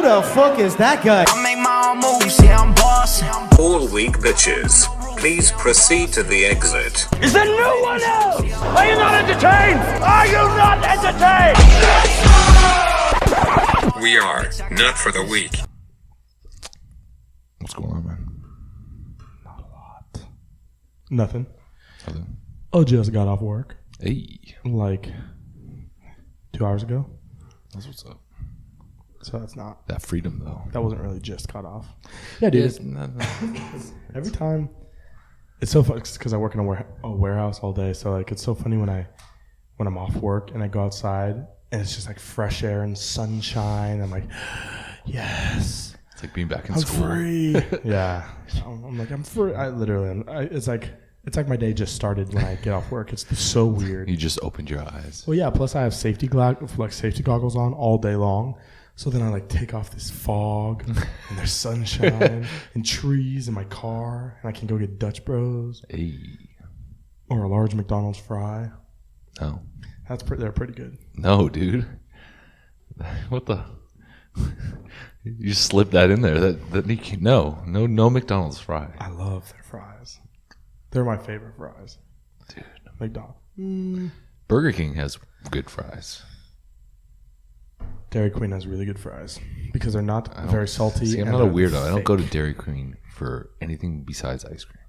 the fuck is that guy? I make my own moves, yeah, I'm bossing. All weak bitches, please proceed to the exit. Is there no one else? Are you not entertained? Are you not entertained? We are not for the weak. What's going on, man? Not a lot. Nothing. Nothing. I just got off work. Hey. Like 2 hours ago. That's what's up. So that's not. That freedom, though. That wasn't really just cut off. Yeah, dude. No. Every time. It's so fun because I work in a warehouse all day. So like it's so funny when I'm off work and I go outside and it's just like fresh air and sunshine. I'm like, yes. It's like being back in I'm school. free. Yeah. I'm like, I'm free. I literally am. It's like my day just started when I get off work. It's so weird. You just opened your eyes. Well, yeah. Plus, I have safety goggles on all day long. So then I like take off this fog and there's sunshine and trees in my car, and I can go get Dutch Bros. Hey. Or a large McDonald's fry. No. They're pretty good. No, dude. What the? You just slipped that in there. No McDonald's fry. I love their fries. They're my favorite fries. Dude. McDonald's. Burger King has good fries. Dairy Queen has really good fries because they're not very salty. See, I'm not a weirdo. I don't go to Dairy Queen for anything besides ice cream.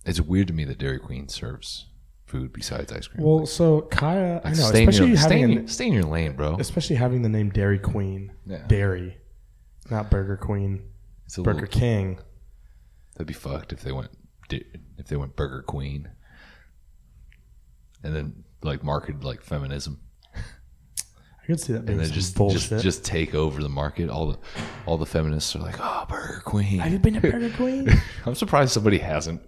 It's weird to me that Dairy Queen serves food besides ice cream. Well, so Kaya, I know, stay in your lane, bro. Especially having the name Dairy Queen. Yeah. Dairy, not Burger Queen. Burger King. That'd be fucked if they went Burger Queen, and then like marketed like feminism. I could see that being and then bullshit. just take over the market. All the feminists are like, oh, Burger Queen. Have you been to Burger Queen? I'm surprised somebody hasn't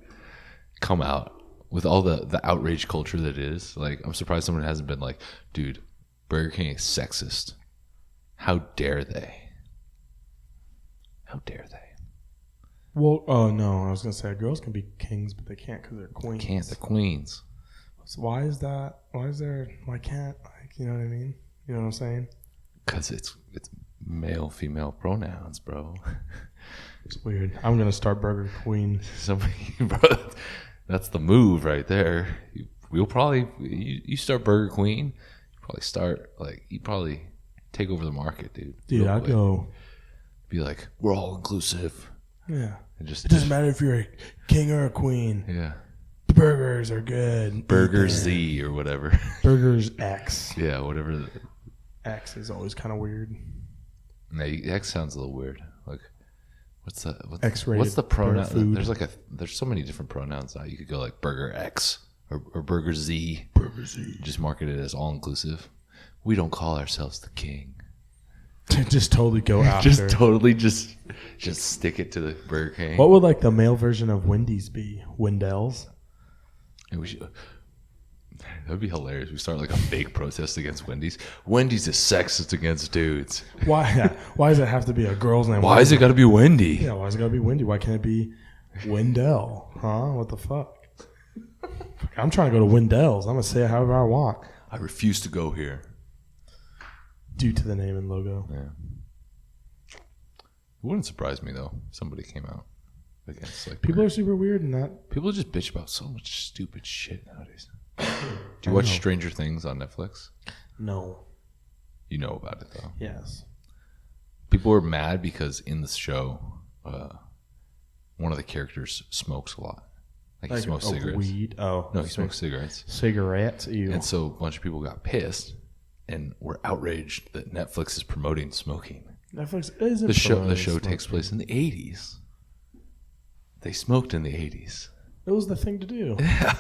come out with all the outrage culture that is. Like, I'm surprised someone hasn't been like, dude, Burger King is sexist. How dare they? How dare they? Well, oh no, I was gonna say girls can be kings, but they can't because they're queens. Can't, they're queens. So why is that? Why can't? Like, you know what I mean? You know what I'm saying? Because it's male, female pronouns, bro. It's weird. I'm going to start Burger Queen. Bro, that's the move right there. You start Burger Queen, you probably take over the market, dude. Dude, I'd go. Be like, we're all inclusive. Yeah. It doesn't matter if you're a king or a queen. Yeah. The burgers are good. Burger Z or whatever. Burgers X. Yeah, whatever. X is always kind of weird. No, X sounds a little weird. Like, what's that? X-rated. What's the pronoun? Food. There's so many different pronouns now. You could go like Burger X or Burger Z. Burger Z. Just market it as all inclusive. We don't call ourselves the king. Just totally go after. just stick it to the Burger King. What would like the male version of Wendy's be? Wendell's. That'd be hilarious. We start like a fake protest against Wendy's. Wendy's is sexist against dudes. Why? Yeah. Why does it have to be a girl's name? Why is it got to be Wendy? Yeah. Why is it got to be Wendy? Why can't it be Wendell? Huh? What the fuck? I'm trying to go to Wendell's. I'm gonna say it however I want. I refuse to go here. Due to the name and logo. Yeah. It wouldn't surprise me though if somebody came out against like people are super weird and that people just bitch about so much stupid shit nowadays. Do you watch Stranger Things on Netflix? No. You know about it though. Yes. People are mad because in the show, one of the characters smokes a lot. Like he smokes cigarettes. Weed. Oh no, he smokes cigarettes. Cigarettes. Ew. And so a bunch of people got pissed and were outraged that Netflix is promoting smoking. Netflix isn't. The show takes place in the 80s. They smoked in the 80s. It was the thing to do. Yeah.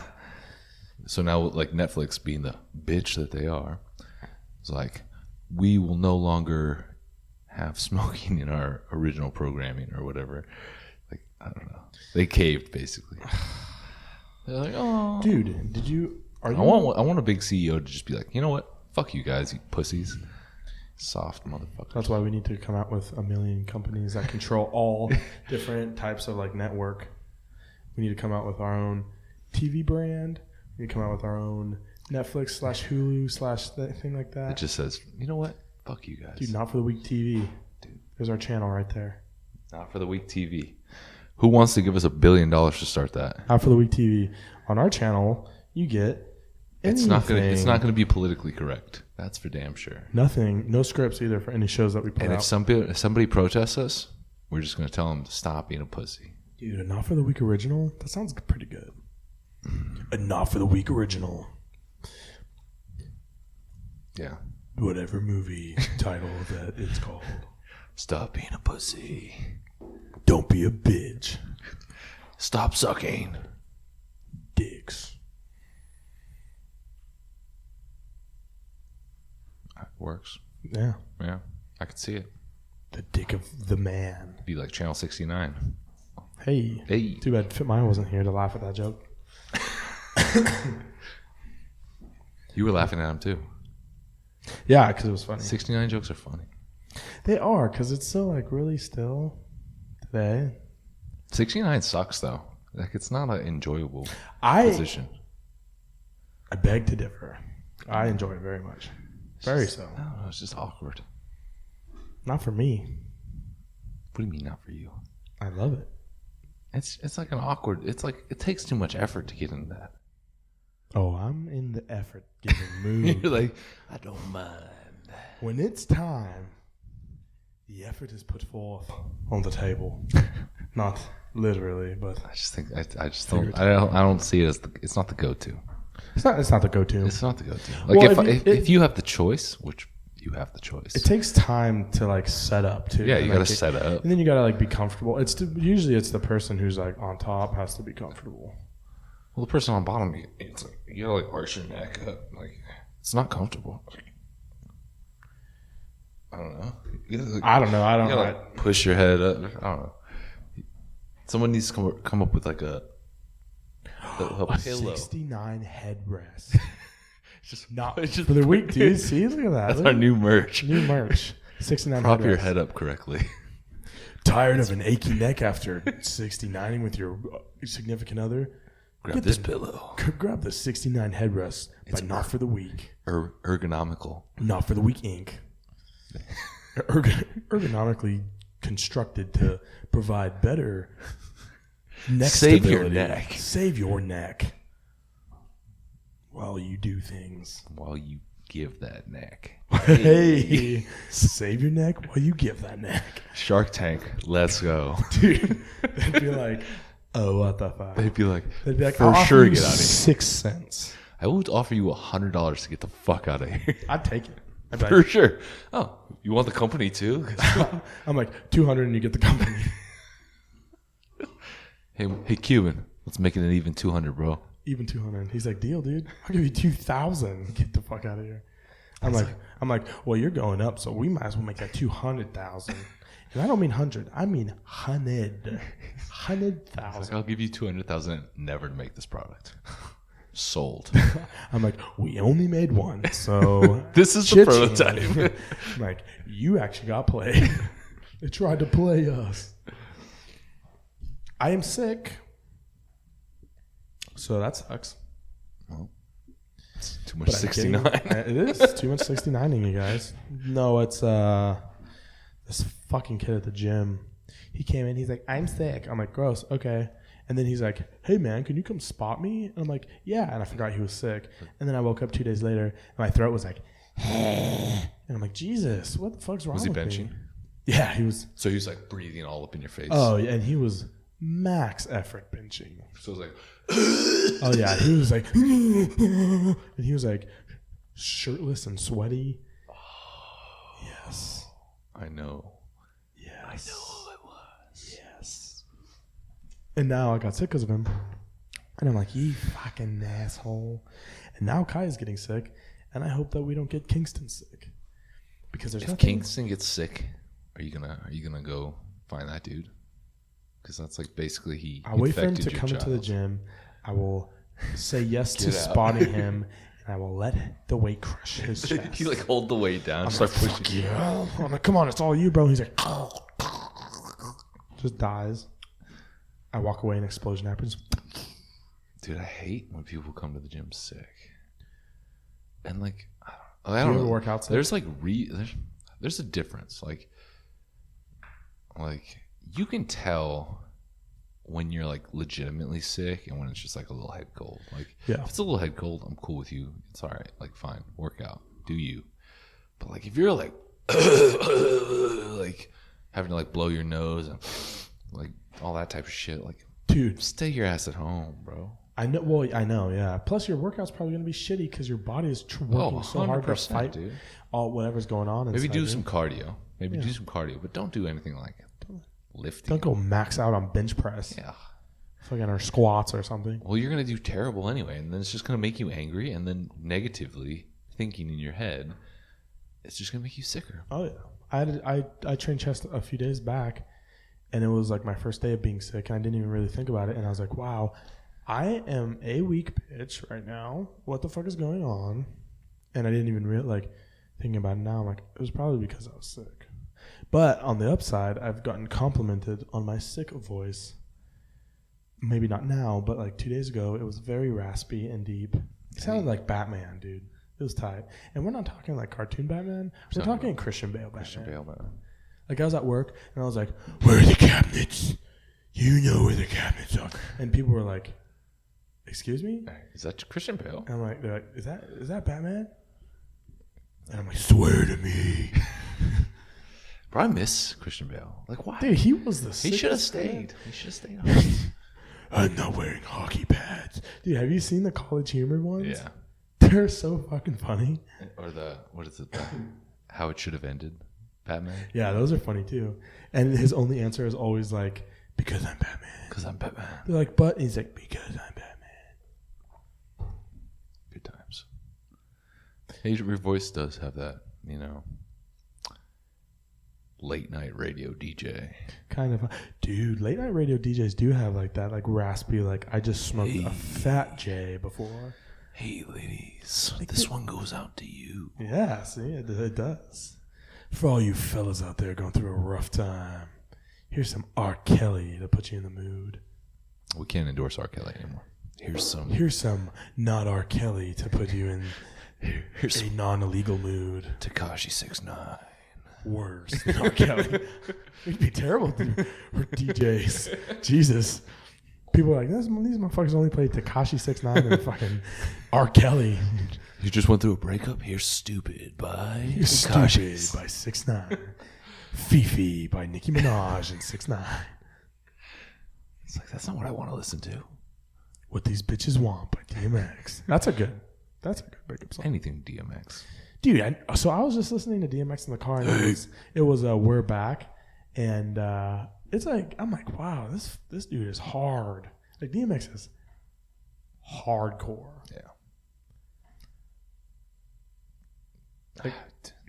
So now, like Netflix being the bitch that they are, it's like, we will no longer have smoking in our original programming or whatever. Like, I don't know. They caved basically. They're like, oh, dude, I want a big CEO to just be like, you know what? Fuck you guys, you pussies. Soft motherfuckers. That's why we need to come out with a million companies that control all different types of like network. We need to come out with our own TV brand. We need to come out with our own Netflix /Hulu / thing like that. It just says, you know what? Fuck you guys. Dude, Not for the Weak TV. Dude. There's our channel right there. Not for the Weak TV. Who wants to give us $1 billion to start that? Not for the Weak TV. On our channel, you get anything. It's not gonna be politically correct. That's for damn sure. Nothing. No scripts either for any shows that we put And out. if somebody protests us, we're just gonna tell them to stop being a pussy. Dude, a Not for the Weak original? That sounds pretty good. A Not for the Weak original. Yeah. Whatever movie title that it's called. Stop being a pussy. Don't be a bitch. Stop sucking dicks. Works. Yeah. Yeah. I could see it. The dick of the man. Be like Channel 69. Hey. Hey. Too bad Fit Mine wasn't here to laugh at that joke. You were laughing at him too. Yeah, because it was funny. 69 jokes are funny. They are, because it's still like really still today. 69 sucks though. Like it's not an enjoyable position. I beg to differ. I enjoy it very much. Very so. I don't know, it's just awkward. Not for me. What do you mean not for you? I love it. It's like an awkward. It's like it takes too much effort to get into that. Oh, I'm in the effort giving mood. You're like, I don't mind. When it's time, the effort is put forth on the table. Not literally, but I just think I just don't. I don't see it as it's not the go-to. It's not the go-to. It's not the go-to. Like Well, if you have the choice, which you have the choice, it takes time to like set up too. Yeah, you got to set up, and then you got to like be comfortable. Usually it's the person who's like on top has to be comfortable. Well, the person on bottom, you gotta like arch your neck up. Like it's not comfortable. I don't know. I don't know. I don't you know. gotta, like, push your head up. I don't know. Someone needs to come up with like a pillow. 69 headrest. Just not just for the week, dude. See, look at that. That's our new merch. New merch. 69 Prop headrest. your head up correctly. Tired of an achy neck after 69ing with your significant other? Grab this pillow. Grab the 69 headrest by Not for the Weak. Ergonomical. Not for the Weak Inc. Ergonomically constructed to provide better neck Save stability. your neck. Save your neck while you do things. While you give that neck. Hey, save your neck while you give that neck. Shark Tank, let's go. Dude, they'd be like, oh, what the fuck? They'd be like, for I'll sure, get out of here. 6 cents. I would offer you $100 to get the fuck out of here. I'd take it. I'd be For like, sure. Oh, you want the company too? I'm like, 200 and you get the company. Hey, Cuban, let's make it an even 200, bro. Even 200. He's like, deal, dude. I'll give you 2,000. Get the fuck out of here. I'm like, well, you're going up, so we might as well make that 200,000. And I don't mean 100. I mean 100,000. Like, I'll give you 200,000 never to make this product. Sold. I'm like, we only made one, so this is the prototype. I'm like, you actually got played. They tried to play us. I am sick, so that sucks. Well, it's too much 69. It is too much 69ing, you guys. No, it's this fucking kid at the gym. He came in. He's like, I'm sick. I'm like, gross. Okay. And then he's like, hey, man, can you come spot me? And I'm like, yeah. And I forgot he was sick. And then I woke up 2 days later, and my throat was like, and I'm like, Jesus, what the fuck's wrong with me? Was he benching? Yeah, he was. So he was like breathing all up in your face. Oh, yeah, and he was max effort benching. So it was like, oh, yeah, he was like, and he was like shirtless and sweaty. Yes. I know. Yes. I know who it was. Yes. And now I got sick because of him. And I'm like, you fucking asshole. And now Kai is getting sick. And I hope that we don't get Kingston sick. Because there's if nothing. Kingston gets sick, are you gonna go find that dude? Because that's like basically he. I'll wait for him infected to your come into the child. gym. I will say yes to Get out. spotting him. And I will let the weight crush his chest. He like hold the weight down, I'm start like, pushing. yeah. I'm like, come on, it's all you, bro. He's like, just dies. I walk away, an explosion happens. Dude, I hate when people come to the gym sick. And like, I Do don't you know. ever work out sick? There's like there's a difference. Like you can tell when you're like legitimately sick and when it's just like a little head cold. Like if it's a little head cold, I'm cool with you. It's all right. Like fine, work out, do you. But like if you're like like having to like blow your nose and like all that type of shit, like dude, stay your ass at home, bro. I know. Well, I know. Yeah. Plus, your workout's probably gonna be shitty because your body is working so hard to fight all whatever's going on. Maybe do some cardio. Do some cardio, but don't do anything like lifting. Don't go max out on bench press. Yeah. Fucking or squats or something. Well, you're gonna do terrible anyway, and then it's just gonna make you angry, and then negatively thinking in your head, it's just gonna make you sicker. Oh yeah. I trained chest a few days back, and it was like my first day of being sick, and I didn't even really think about it, and I was like, wow. I am a weak bitch right now. What the fuck is going on? And I didn't even thinking about it now. I'm like, it was probably because I was sick. But on the upside, I've gotten complimented on my sick voice. Maybe not now, but like 2 days ago, it was very raspy and deep. It sounded like Batman, dude. It was tight. And we're not talking like cartoon Batman. We're talking Christian Bale Batman. Like I was at work and I was like, where are the cabinets? You know where the cabinets are. And people were like, excuse me? Is that Christian Bale? And I'm like, they're like, is that Batman? And I'm like, swear to me. Bro, I miss Christian Bale. Like, why? Dude, he was the He should have stayed. He should have stayed home. I'm not wearing hockey pads. Dude, have you seen the College Humor ones? Yeah. They're so fucking funny. Or what is it? How It Should Have Ended? Batman? Yeah, those are funny too. And his only answer is always like, because I'm Batman. Because I'm Batman. They're like, but he's like, because I'm Batman. Good times. Hey, your voice does have that, late night radio DJ. Kind of. Dude, late night radio DJs do have like that, like raspy, like I just smoked a fat J before. Hey, ladies, like this one goes out to you. Yeah, see, it does. For all you fellas out there going through a rough time, here's some R. Kelly to put you in the mood. We can't endorse R. Kelly anymore. Here's some not R. Kelly to put you in here's a non-illegal mood. Tekashi 6ix9ine. Worse than R. Kelly. It'd be terrible for DJs. Jesus. People are like, these motherfuckers only play Tekashi 6ix9ine and fucking R. Kelly. You just went through a breakup? Here's Stupid by Stupid by 6ix9ine. Fifi by Nicki Minaj and 6ix9ine. It's like, that's not what I want to listen to. What These Bitches Want by DMX. That's a good breakup song. Anything DMX. Dude, so I was just listening to DMX in the car, and it was We're Back, and it's like, I'm like, wow, this dude is hard. Like, DMX is hardcore. Yeah. Like,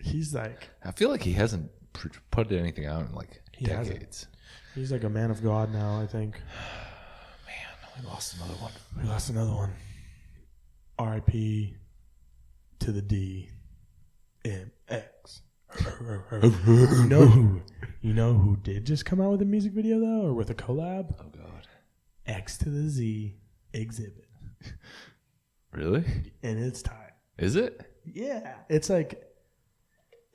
he's like, I feel like he hasn't put anything out in like decades. Hasn't. He's like a man of God now, I think. Man, we lost another one. R.I.P. to the DMX. You know who did just come out with a music video though, or with a collab? Oh God. X to the Z Xzibit. Really? And it's tight. Is it? Yeah. It's like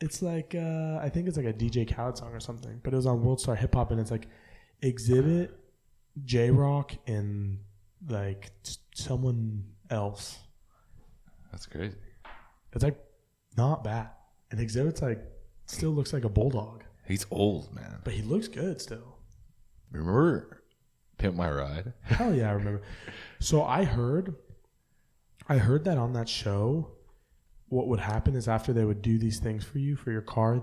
I think it's like a DJ Khaled song or something, but it was on World Star Hip Hop, and it's like Xzibit, J-Rock, and like someone else. That's crazy. It's like not bad. And Xzibit's like still looks like a bulldog. He's old, man. But he looks good still. Remember Pimp My Ride? Hell yeah, I remember. So I heard that on that show, what would happen is after they would do these things for you, for your car,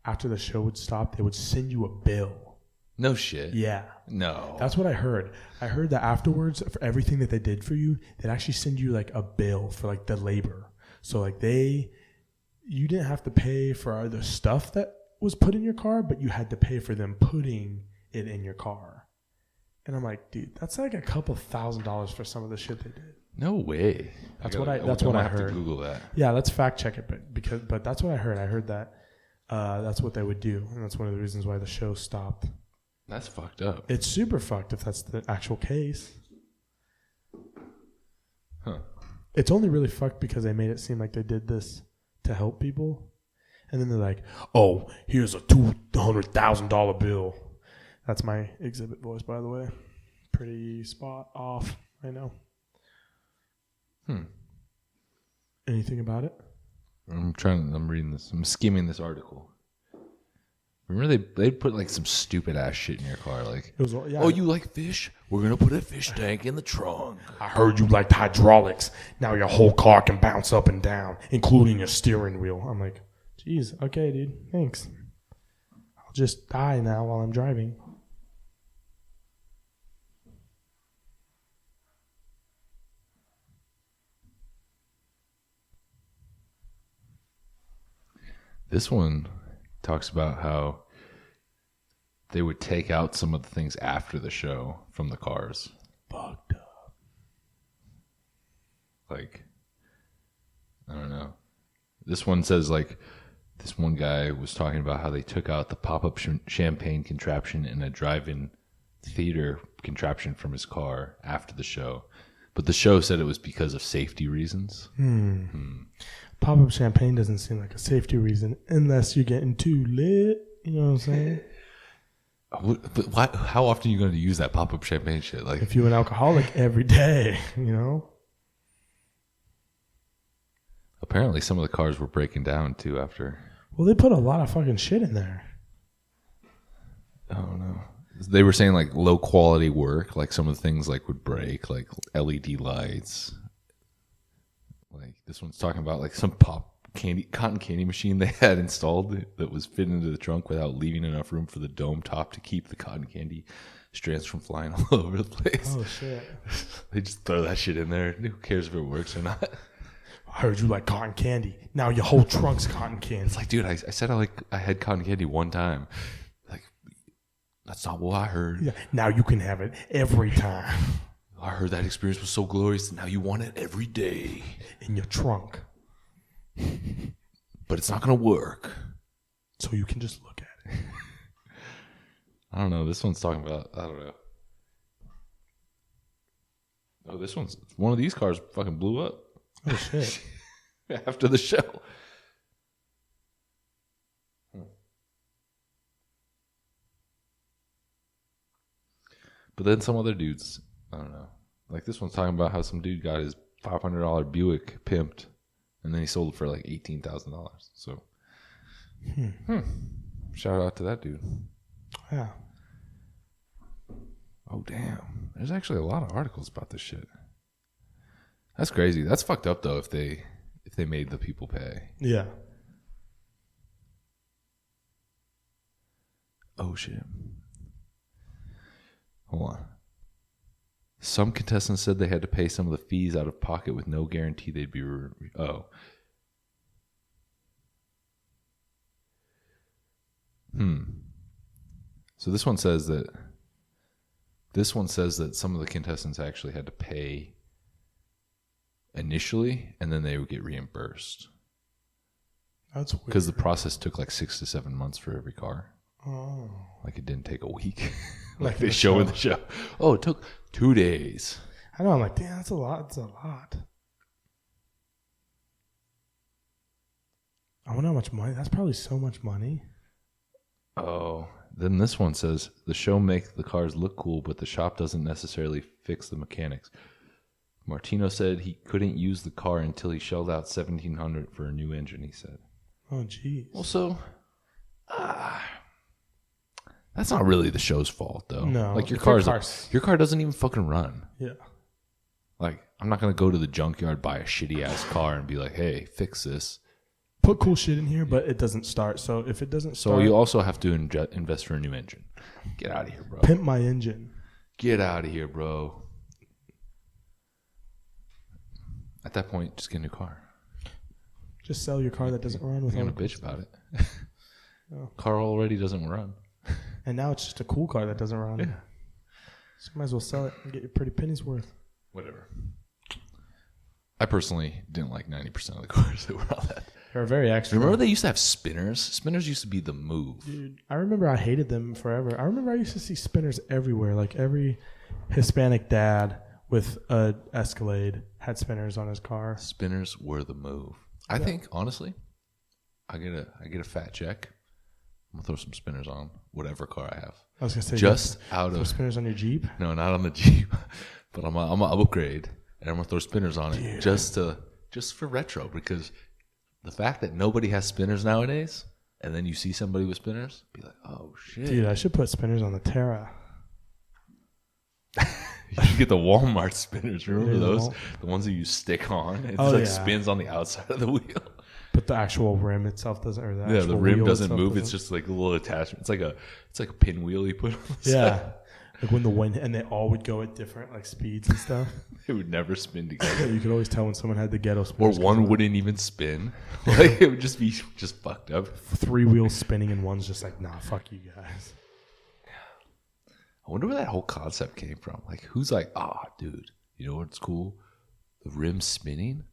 after the show would stop, they would send you a bill. No shit. Yeah. No. That's what I heard. I heard that afterwards, for everything that they did for you, they'd actually send you like a bill for like the labor. So like you didn't have to pay for the stuff that was put in your car, but you had to pay for them putting it in your car. And I'm like, dude, that's like a couple $1,000s for some of the shit they did. No way. That's what I heard. To Google that. Yeah, let's fact check it, but that's what I heard. I heard that that's what they would do, and that's one of the reasons why the show stopped. That's fucked up. It's super fucked if that's the actual case. Huh. It's only really fucked because they made it seem like they did this to help people. And then they're like, oh, here's a $200,000 bill. That's my Xzibit voice, by the way. Pretty spot off, I know. Anything about it? I'm reading this. I'm skimming this article. Remember they put like some stupid ass shit in your car, like, oh, you like fish? We're gonna put a fish tank in the trunk. I heard you liked hydraulics. Now your whole car can bounce up and down, including your steering wheel. I'm like, geez, okay, dude, thanks. I'll just die now while I'm driving. This one talks about how they would take out some of the things after the show from the cars. Fucked up. Like, I don't know. This one says, like, this one guy was talking about how they took out the pop-up champagne contraption and a drive-in theater contraption from his car after the show. But the show said it was because of safety reasons. Pop-up champagne doesn't seem like a safety reason unless you're getting too lit. You know what I'm saying? But why, how often are you going to use that pop-up champagne shit? Like, if you're an alcoholic every day, you know? Apparently some of the cars were breaking down, too, after. Well, they put a lot of fucking shit in there. Oh, no. They were saying, like, low-quality work. Like, some of the things, like, would break. Like, LED lights. Like, this one's talking about, like, some cotton candy machine they had installed that was fit into the trunk without leaving enough room for the dome top to keep the cotton candy strands from flying all over the place. Oh, shit. They just throw that shit in there. Who cares if it works or not? I heard you like cotton candy. Now your whole trunk's cotton candy. It's like, dude, I said I had cotton candy one time. Like, that's not what I heard. Yeah. Now you can have it every time. I heard that experience was so glorious, and now you want it every day. In your trunk. But it's not going to work. So you can just look at it. I don't know. This one's talking about, I don't know. Oh, this one's, one of these cars fucking blew up. Oh, shit. After the show. But then some other dudes, I don't know. Like this one's talking about how some dude got his $500 Buick pimped, and then he sold it for like $18,000. So, shout out to that dude. Yeah. Oh, damn. There's actually a lot of articles about this shit. That's crazy. That's fucked up, though, if they made the people pay. Yeah. Oh, shit. Hold on. Some contestants said they had to pay some of the fees out of pocket with no guarantee they'd be... So this one says that some of the contestants actually had to pay initially, and then they would get reimbursed. That's weird. Because the process took like 6 to 7 months for every car. Oh. Like it didn't take a week. Like they show in the show. Oh, it took 2 days. I know. I'm like, damn, that's a lot. That's a lot. I wonder how much money. That's probably so much money. Oh, then this one says the show makes the cars look cool, but the shop doesn't necessarily fix the mechanics. Martino said he couldn't use the car until he shelled out $1,700 for a new engine. He said, "Oh, geez." Also, that's not really the show's fault, though. No, like your car doesn't even fucking run. Yeah. Like I'm not gonna go to the junkyard, buy a shitty ass car, and be like, "Hey, fix this." Put cool shit in here, but it doesn't start. So if it doesn't start, so you also have to invest for a new engine. Get out of here, bro. Pimp my engine. Get out of here, bro. At that point, just get a new car. Just sell your car that doesn't run. You're gonna bitch about it. Car already doesn't run. And now it's just a cool car that doesn't run. Yeah. So you might as well sell it and get your pretty pennies worth. Whatever. I personally didn't like 90% of the cars that were on that. They were very extra. Remember they used to have spinners? Spinners used to be the move. Dude, I remember I hated them forever. I remember I used to see spinners everywhere. Like every Hispanic dad with a Escalade had spinners on his car. Spinners were the move. I think, honestly, I get a fat check. I'm gonna throw some spinners on whatever car I have. I was gonna say just out of spinners on your Jeep. No, not on the Jeep, but I'm gonna upgrade and I'm gonna throw spinners on it just for retro, because the fact that nobody has spinners nowadays, and then you see somebody with spinners, be like, oh shit, Dude, I should put spinners on the Terra. You should get the Walmart spinners. Remember those? The ones that you stick on. It spins on the outside of the wheel. But the actual rim itself doesn't, or the rim doesn't move. It's just like a little attachment. It's like a pinwheel you put on the side. Like when the wind, and they all would go at different like speeds and stuff. It would never spin together. You could always tell when someone had the ghetto spinners. Or one wouldn't even spin. Like it would just be fucked up. 3 wheels spinning and one's just like, nah, fuck you guys. I wonder where that whole concept came from. Like, who's like, dude, you know what's cool? The rim spinning,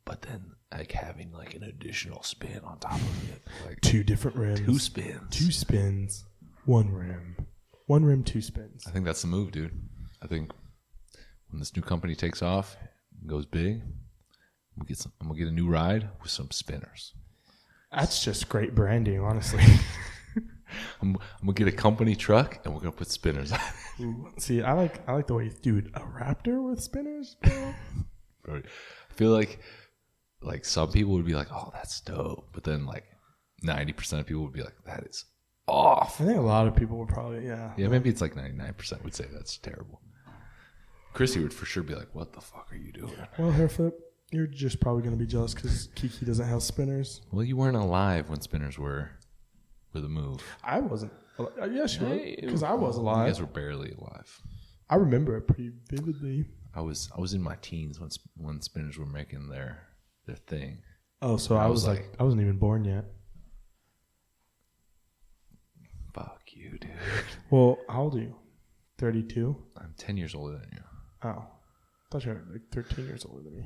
but then like having like an additional spin on top of it. Like 2 different rims. 2 spins. 2 spins. 1 rim. 1 rim, 2 spins. I think that's the move, dude. I think when this new company takes off, goes big, I'm gonna get a new ride with some spinners. That's just great branding, honestly. I'm gonna get a company truck and we're gonna put spinners on it. Ooh, see, I like the way, dude, a Raptor with spinners, bro. Bro, I feel like some people would be like, oh, that's dope, but then like 90% of people would be like, that is off. I think a lot of people would probably, yeah, maybe it's like 99% would say that's terrible. Chrissy would for sure be like, what the fuck are you doing? Well, Hairflip, you're just probably gonna be jealous because Kiki doesn't have spinners. Well, you weren't alive when spinners were the move. I wasn't. Yes, you were, because I was alive. You guys were barely alive. I remember it pretty vividly. I was in my teens when spinners were making their thing. Oh, so I was like, I wasn't even born yet. Fuck you, dude. Well, how old are you? 32? I'm 10 years older than you. Oh. I thought you were like 13 years older than me.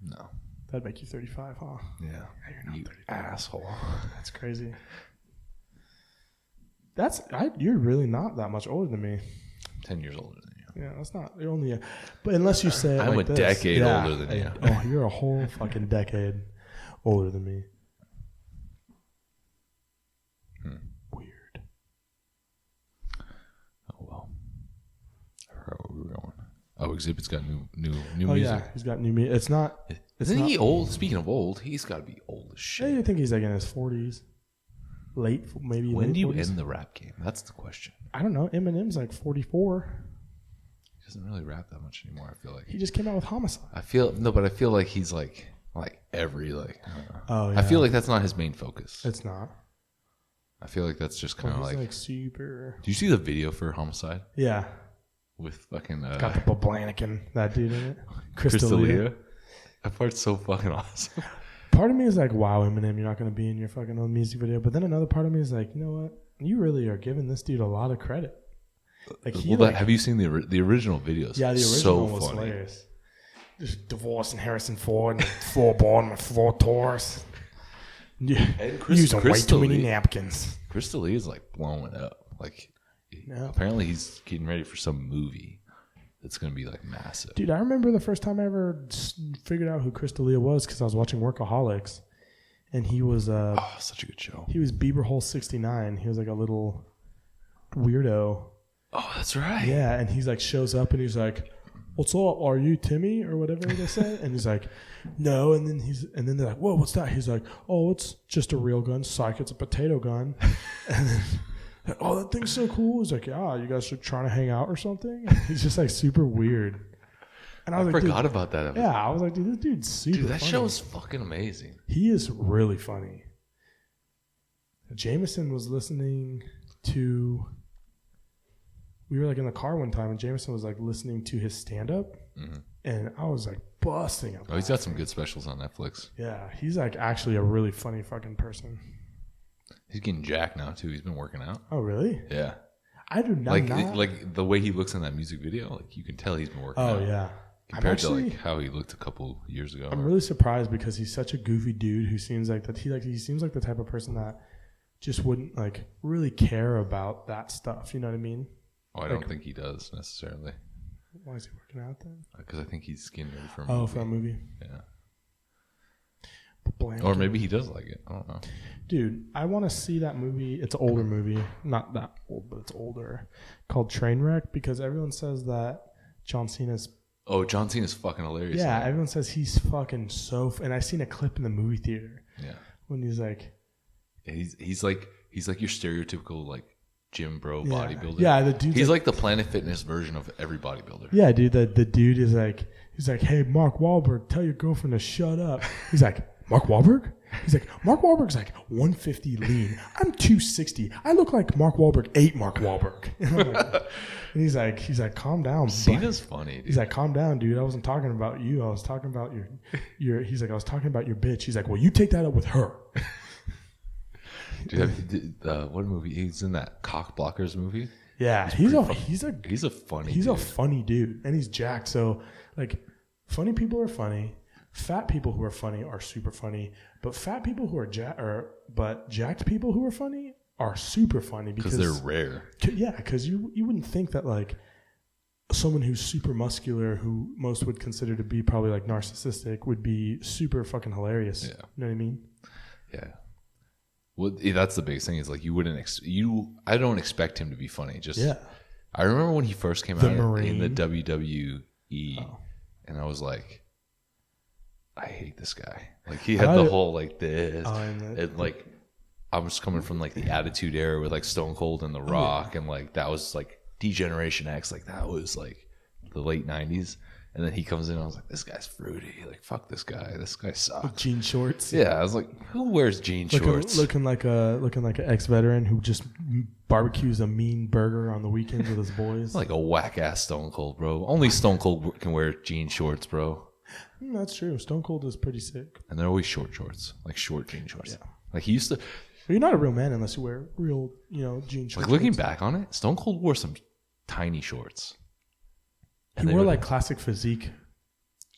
No. That'd make you 35, huh? Yeah. You're not you 35. asshole. That's crazy. You're really not that much older than me. 10 years older than you. Yeah, that's not. You're only but unless you say I'm like a decade older than you. Oh, you're a whole fucking decade older than me. Weird. Oh well. I forgot where we were going. Oh, Xzibit's got new Oh music. yeah, he's got new music. It's not. Isn't he old? Speaking of old, he's got to be old as shit. I think he's like in his 40s. Maybe when late do you 40s? end the rap game? That's the question. I don't know. Eminem's like 44. He doesn't really rap that much anymore, I feel like. He just came out with Homicide. I feel like he's like every like. Oh yeah. I feel like that's not his main focus. It's not. I feel like that's just kind of like super. Do you see the video for Homicide? Yeah. With fucking got the Blaniken, that dude in it. Crystalia. That part's so fucking awesome. Part of me is like, wow, Eminem, you're not going to be in your fucking own music video. But then another part of me is like, you know what? You really are giving this dude a lot of credit. Like, have you seen the original videos? Yeah, the original was hilarious. Just divorcing Harrison Ford and floorboard and floor Taurus. Yeah, using way too many napkins. Crystalia is like blowing up. Like, apparently he's getting ready for some movie that's going to be like massive. Dude, I remember the first time I ever figured out who Crystalia was because I was watching Workaholics, and he was such a good show. He was Bieber Hole 69. He was like a little weirdo. Oh, that's right. Yeah, and he's like shows up and he's like, "What's up? Are you Timmy?" or whatever they say, and he's like, "No," and then they're like, "Whoa, what's that?" He's like, "Oh, it's just a real gun. Psych, it's a potato gun." And then, "Oh, that thing's so cool." He's like, "Yeah, you guys are trying to hang out or something?" And he's just like super weird. And I was like, forgot about that. Yeah, I was like, dude, this dude's super Dude, that funny. show is fucking amazing. He is really funny. Jameson was listening to... We were like in the car one time and Jameson was like listening to his stand-up. Mm-hmm. And I was like busting up. Oh, he's got some good specials on Netflix. Yeah, he's like actually a really funny fucking person. He's getting jacked now too. He's been working out. Oh, really? Yeah. I do not like the way he looks in that music video. Like you can tell he's been working out. Oh yeah. Compared to like how he looked a couple years ago. I'm really surprised because he's such a goofy dude who seems like that. He seems like the type of person that just wouldn't like really care about that stuff. You know what I mean? Oh, I don't think he does necessarily. Why is he working out then? Because I think he's getting ready for a movie. Oh, for a movie. Yeah. blank. Or maybe he does like it. I don't know. Dude, I want to see that movie. It's an older movie. Not that old, but it's older. Called Trainwreck, because everyone says that John Cena's... Oh, John Cena's fucking hilarious. Yeah, everyone says he's fucking so... And I seen a clip in the movie theater. Yeah. When he's like... Yeah, he's like your stereotypical like gym bro bodybuilder. Yeah, the dude. He's like the Planet Fitness version of every bodybuilder. Yeah, dude. The dude is like... He's like, hey, Mark Wahlberg, tell your girlfriend to shut up. He's like, Mark Wahlberg? He's like, Mark Wahlberg's like 150 lean. I'm 260. I look like Mark Wahlberg ate Mark Wahlberg. And I'm like, and he's like, calm down. Cena's funny, dude. He's like, calm down, dude. I wasn't talking about you. I was talking about your. He's like, I was talking about your bitch. He's like, well, you take that up with her. Dude, what movie? He's in that Cock Blockers movie. Yeah, he's a funny dude, and he's jacked. So like, funny people are funny. Fat people who are funny are super funny, but fat people who are jacked people who are funny are super funny because they're rare. Yeah, because you wouldn't think that like someone who's super muscular, who most would consider to be probably like narcissistic, would be super fucking hilarious. Yeah, you know what I mean? Yeah. Well, that's the biggest thing is like you wouldn't I don't expect him to be funny. Just yeah. I remember when he first came out in the WWE, and I was like, I hate this guy. Like he had the whole like this, and like I was coming from like the Attitude Era with like Stone Cold and The Rock, and like that was like D-Generation X. Like that was like the late '90s. And then he comes in and I was like, this guy's fruity. Like, fuck this guy. This guy sucks. With jean shorts. Yeah, I was like, who wears jean shorts? Looking like an ex-veteran who just barbecues a mean burger on the weekends with his boys. Like a whack-ass Stone Cold, bro. Only Stone Cold can wear jean shorts, bro. That's true. Stone Cold is pretty sick. And they're always short shorts. Like short jean shorts. Yeah. Like he used to... Well, you're not a real man unless you wear real, jean shorts. Like looking back on it, Stone Cold wore some tiny shorts. He wore like classic physique.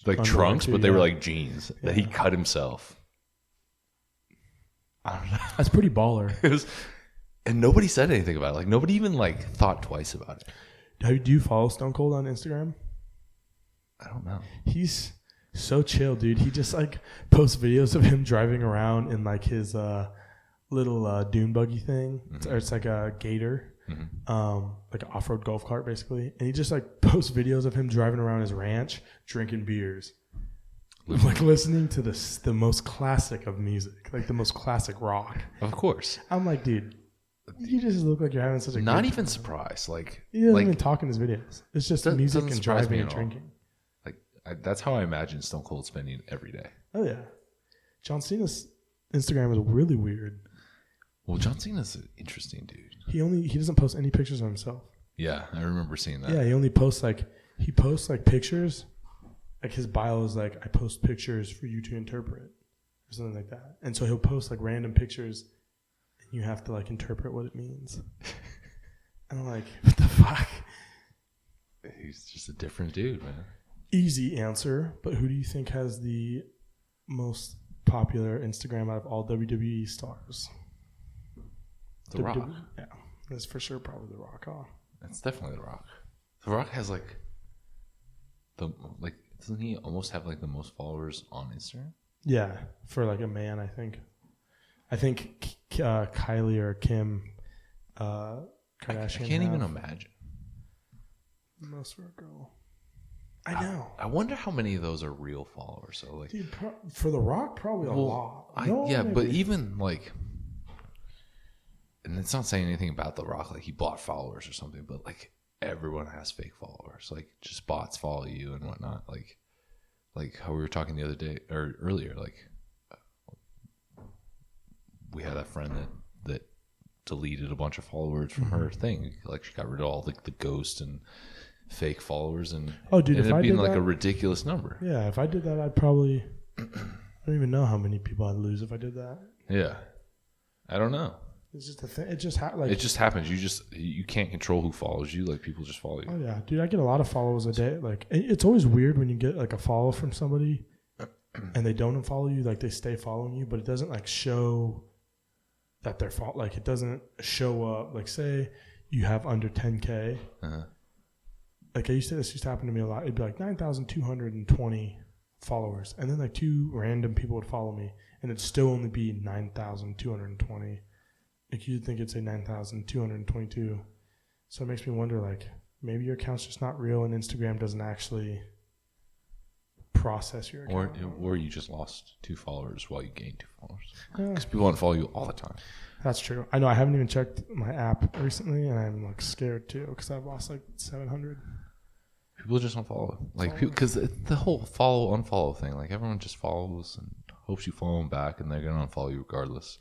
Like trunks, but they were like jeans that he cut himself. I don't know. That's pretty baller. And nobody said anything about it. Like nobody even like thought twice about it. Do you follow Stone Cold on Instagram? I don't know. He's so chill, dude. He just like posts videos of him driving around in like his little dune buggy thing. Mm-hmm. It's like a gator. Mm-hmm. Like an off-road golf cart basically, and he just like posts videos of him driving around his ranch drinking beers, like listening to the most classic of music, like the most classic rock. Of course. I'm like, dude, you just look like you're having such a not even surprised. Like he doesn't even talk in his videos. It's just music and driving and drinking. Like that's how I imagine Stone Cold spending every day. Oh yeah, John Cena's Instagram is really weird. Well, John Cena's an interesting dude. He doesn't post any pictures of himself. Yeah, I remember seeing that. Yeah, he only posts like pictures. Like his bio is like, I post pictures for you to interpret or something like that. And so he'll post like random pictures and you have to like interpret what it means. And I'm like, what the fuck? He's just a different dude, man. Easy answer, but who do you think has the most popular Instagram out of all WWE stars? The Rock. Yeah, that's for sure probably The Rock, huh? That's definitely The Rock. The Rock has doesn't he almost have like the most followers on Instagram? Yeah, for like a man, I think. I think Kylie or Kim Kardashian. I can't even imagine. Most for a girl. I know. I wonder how many of those are real followers. So like, dude, for The Rock, probably a lot. But even like. And it's not saying anything about The Rock, like he bought followers or something, but like everyone has fake followers. Like just bots follow you and whatnot. Like how we were talking the other day or earlier, like we had a friend that deleted a bunch of followers from her thing. Like she got rid of all the ghost and fake followers and ended up being like a ridiculous number. Yeah, if I did that, I'd probably I don't even know how many people I'd lose if I did that. Yeah. I don't know. It's just a thing. It just happens. You can't control who follows you. Like people just follow you. Oh yeah, dude. I get a lot of follows a day. Like it's always weird when you get like a follow from somebody, and they don't unfollow you. Like they stay following you, but it doesn't like show that they're like it doesn't show up. Like say you have under 10K. Uh-huh. Like this used to happen to me a lot. It'd be like 9,220 followers, and then like 2 random people would follow me, and it'd still only be 9,220. Like you'd think it'd say 9,222. So it makes me wonder, like, maybe your account's just not real and Instagram doesn't actually process your account. Or you just lost 2 followers while you gained 2 followers. Because people want to follow you all the time. That's true. I know. I haven't even checked my app recently, and I'm like scared too because I've lost like 700. People just don't follow. Like, because the whole follow unfollow thing, like everyone just follows and hopes you follow them back, and they're gonna unfollow you regardless.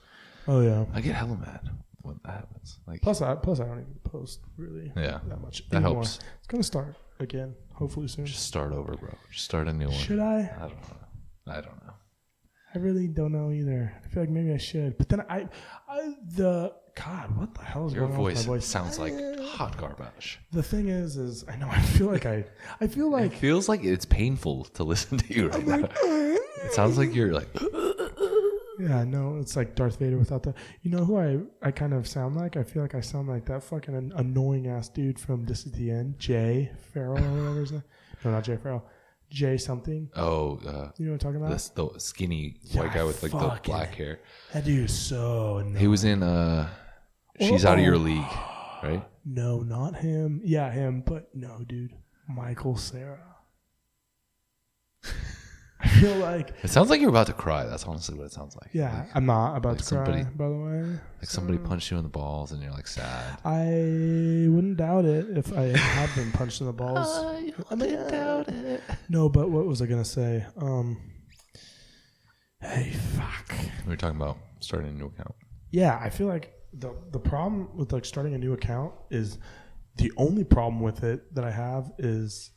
Oh yeah. I get hella mad when that happens. Like, plus I don't even post really that much that anymore. helps. It's gonna start again, hopefully soon. Just start over, bro. Just start a new one. Should I? I don't know. I really don't know either. I feel like maybe I should, but then God, what the hell is Your going on with my voice? Sounds like hot garbage. The thing is I know I feel like it feels like it's painful to listen to you right now. It sounds like you're like. Yeah, no, it's like Darth Vader without the. You know who I kind of sound like? I feel like I sound like that fucking annoying ass dude from This Is the End, Jay Farrell or whatever his name. No, not Jay Farrell. Jay something. Oh, you know what I'm talking about? The skinny white guy with like the black hair. That dude is so annoying. He was in She's Out of Your League, right? No, not him. Yeah, him, but no, dude. Michael Cera. I feel like it sounds like you're about to cry. That's honestly what it sounds like. Yeah, like, I'm not about to cry, by the way. Like somebody punched you in the balls and you're like sad. I wouldn't doubt it if I had been punched in the balls. I wouldn't doubt it. No, but what was I gonna say? Hey, fuck. We were talking about starting a new account. Yeah, I feel like the problem with like starting a new account is the only problem with it that I have is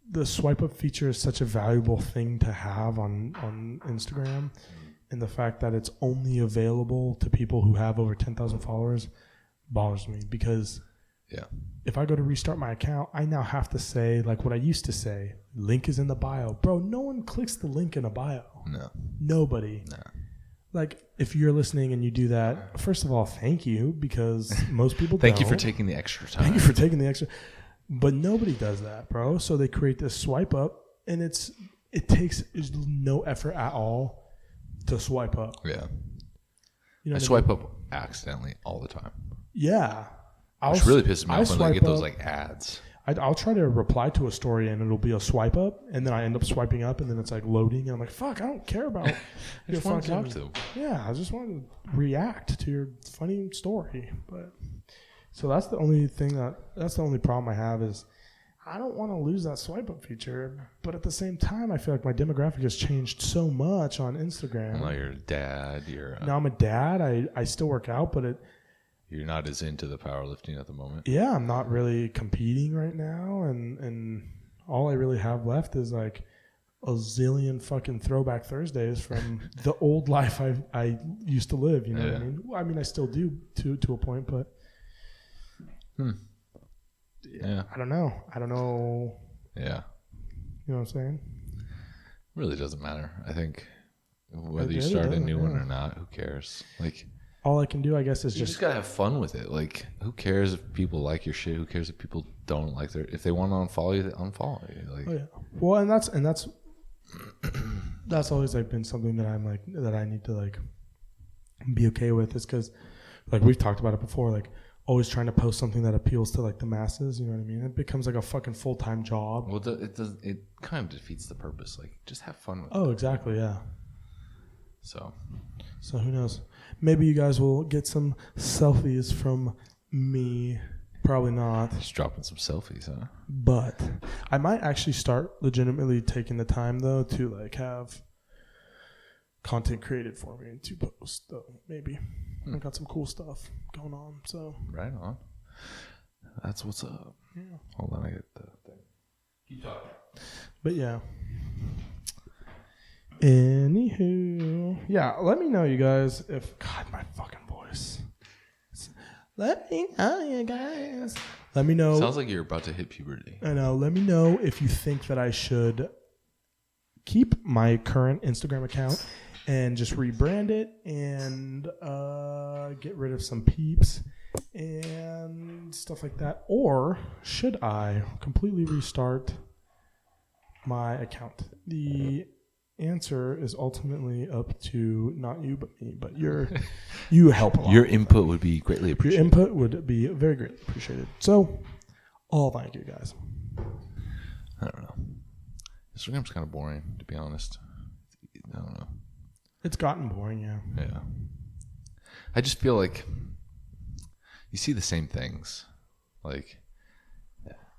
the swipe up feature is such a valuable thing to have on Instagram, and the fact that it's only available to people who have over 10,000 followers bothers me because if I go to restart my account, I now have to say like what I used to say, link is in the bio. Bro, no one clicks the link in a bio. No. Nobody. No. Like, if you're listening and you do that, first of all, thank you, because most people Thank don't. you for taking the extra time. Thank you for taking the extra. But nobody does that, bro. So they create this swipe up, and it takes no effort at all to swipe up. Yeah. You know I swipe up accidentally all the time. Yeah. Which really pisses me off when I get those like ads. I'll try to reply to a story and it'll be a swipe up, and then I end up swiping up, and then it's like loading, and I'm like, fuck, I don't care about your want to fucking. talk to. Yeah, I just want to react to your funny story. But so that's the only problem I have is I don't want to lose that swipe up feature, but at the same time, I feel like my demographic has changed so much on Instagram. Well, you're a dad. Now I'm a dad. I still work out, but you're not as into the powerlifting at the moment. Yeah, I'm not really competing right now, and all I really have left is like a zillion fucking throwback Thursdays from the old life I used to live. You know what I mean? I mean, I still do to a point, but yeah, I don't know. Yeah, you know what I'm saying? Really doesn't matter. I think whether you start a new one or not, who cares? Like. All I can do, I guess, is you just gotta have fun with it. Like, who cares if people like your shit? Who cares if people don't like if they want to unfollow you, they unfollow you. Like, oh yeah. Well, and that's always like been something that I'm like that I need to like be okay with. Is because like we've talked about it before. Like always trying to post something that appeals to like the masses. You know what I mean? It becomes like a fucking full-time job. Well, it kind of defeats the purpose. Like, just have fun with it. Oh, exactly. Yeah. So who knows? Maybe you guys will get some selfies from me. Probably not. Just dropping some selfies, huh? But I might actually start legitimately taking the time though to like have content created for me to post though. Maybe I've got some cool stuff going on. So right on. That's what's up. Yeah. Hold on, I get the thing. Keep talking. But yeah. Anywho, yeah, let me know, you guys, if God, my fucking voice. Let me know, you guys. Let me know. Sounds like you're about to hit puberty. I know. Let me know if you think that I should keep my current Instagram account and just rebrand it and get rid of some peeps and stuff like that, or should I completely restart my account? The answer is ultimately up to not you but me, but you help a lot. Your input would be greatly Your appreciated. input would be very greatly appreciated. So, all thank you guys. I don't know. Instagram's kind of boring, to be honest. I don't know. It's gotten boring, yeah. Yeah. I just feel like you see the same things. Like,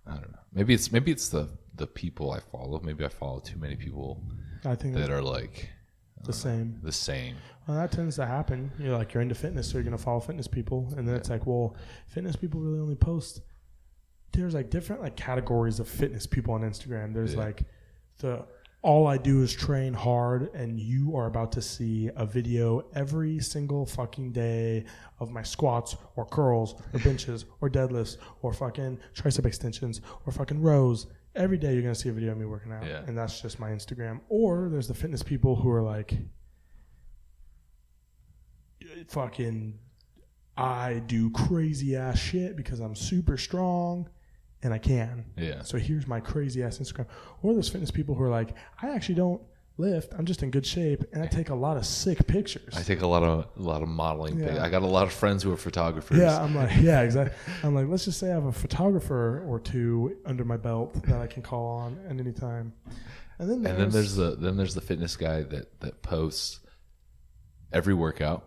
I don't know. Maybe it's the people I follow. Maybe I follow too many people I think that are like the same. The same. Well, that tends to happen. You're into fitness, so you're going to follow fitness people. And then it's like, well, fitness people really only post. There's like different like categories of fitness people on Instagram. There's like all I do is train hard, and you are about to see a video every single fucking day of my squats or curls or benches or deadlifts or fucking tricep extensions or fucking rows. Every day you're going to see a video of me working out. Yeah. And that's just my Instagram. Or there's the fitness people who are like, fucking, I do crazy ass shit because I'm super strong. And I can. Yeah. So here's my crazy ass Instagram. Or there's fitness people who are like, I actually don't lift. I'm just in good shape, and I take a lot of sick pictures. I take a lot of modeling. Yeah. I got a lot of friends who are photographers. Yeah, I'm like, yeah, exactly. I'm like, let's just say I have a photographer or two under my belt that I can call on at any time. And then there's the fitness guy that posts every workout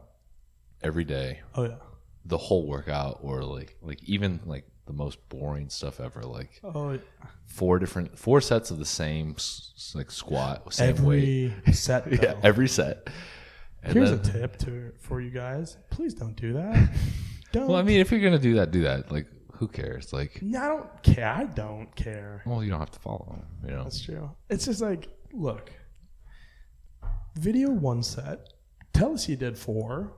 every day. Oh yeah. The whole workout, or like even like the most boring stuff ever, like four sets of the same like squat, same every weight. set. Yeah, every set. And here's a tip for you guys: please don't do that. Don't. Well, I mean, if you're gonna do that. Like, who cares? Like, no, I don't care. Well, you don't have to follow them. You know, that's true. It's just like, look, video 1 set. Tell us you did 4.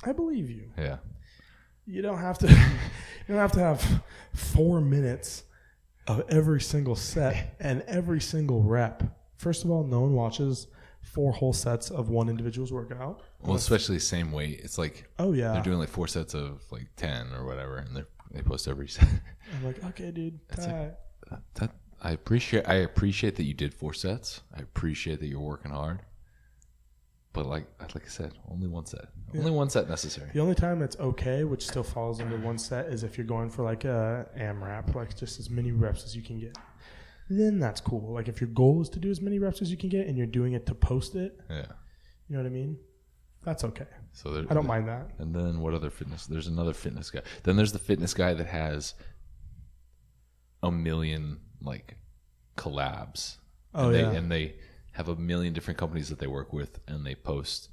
I believe you. Yeah. You don't have to. You don't have to have 4 minutes of every single set and every single rep. First of all, no one watches 4 whole sets of one individual's workout. Well, especially same weight. It's like, oh yeah, they're doing like 4 sets of like 10 or whatever, and they post every set. I'm like, okay, dude. Like, I appreciate that you did 4 sets. I appreciate that you're working hard. But like I said, only 1 set. Yeah. Only 1 set necessary. The only time it's okay, which still falls under 1 set, is if you're going for like a AMRAP, like just as many reps as you can get. Then that's cool. Like if your goal is to do as many reps as you can get and you're doing it to post it, yeah, you know what I mean? That's okay. So I don't mind that. And then what other fitness? There's another fitness guy. Then there's the fitness guy that has a million like collabs. Oh, and they have a million different companies that they work with, and they post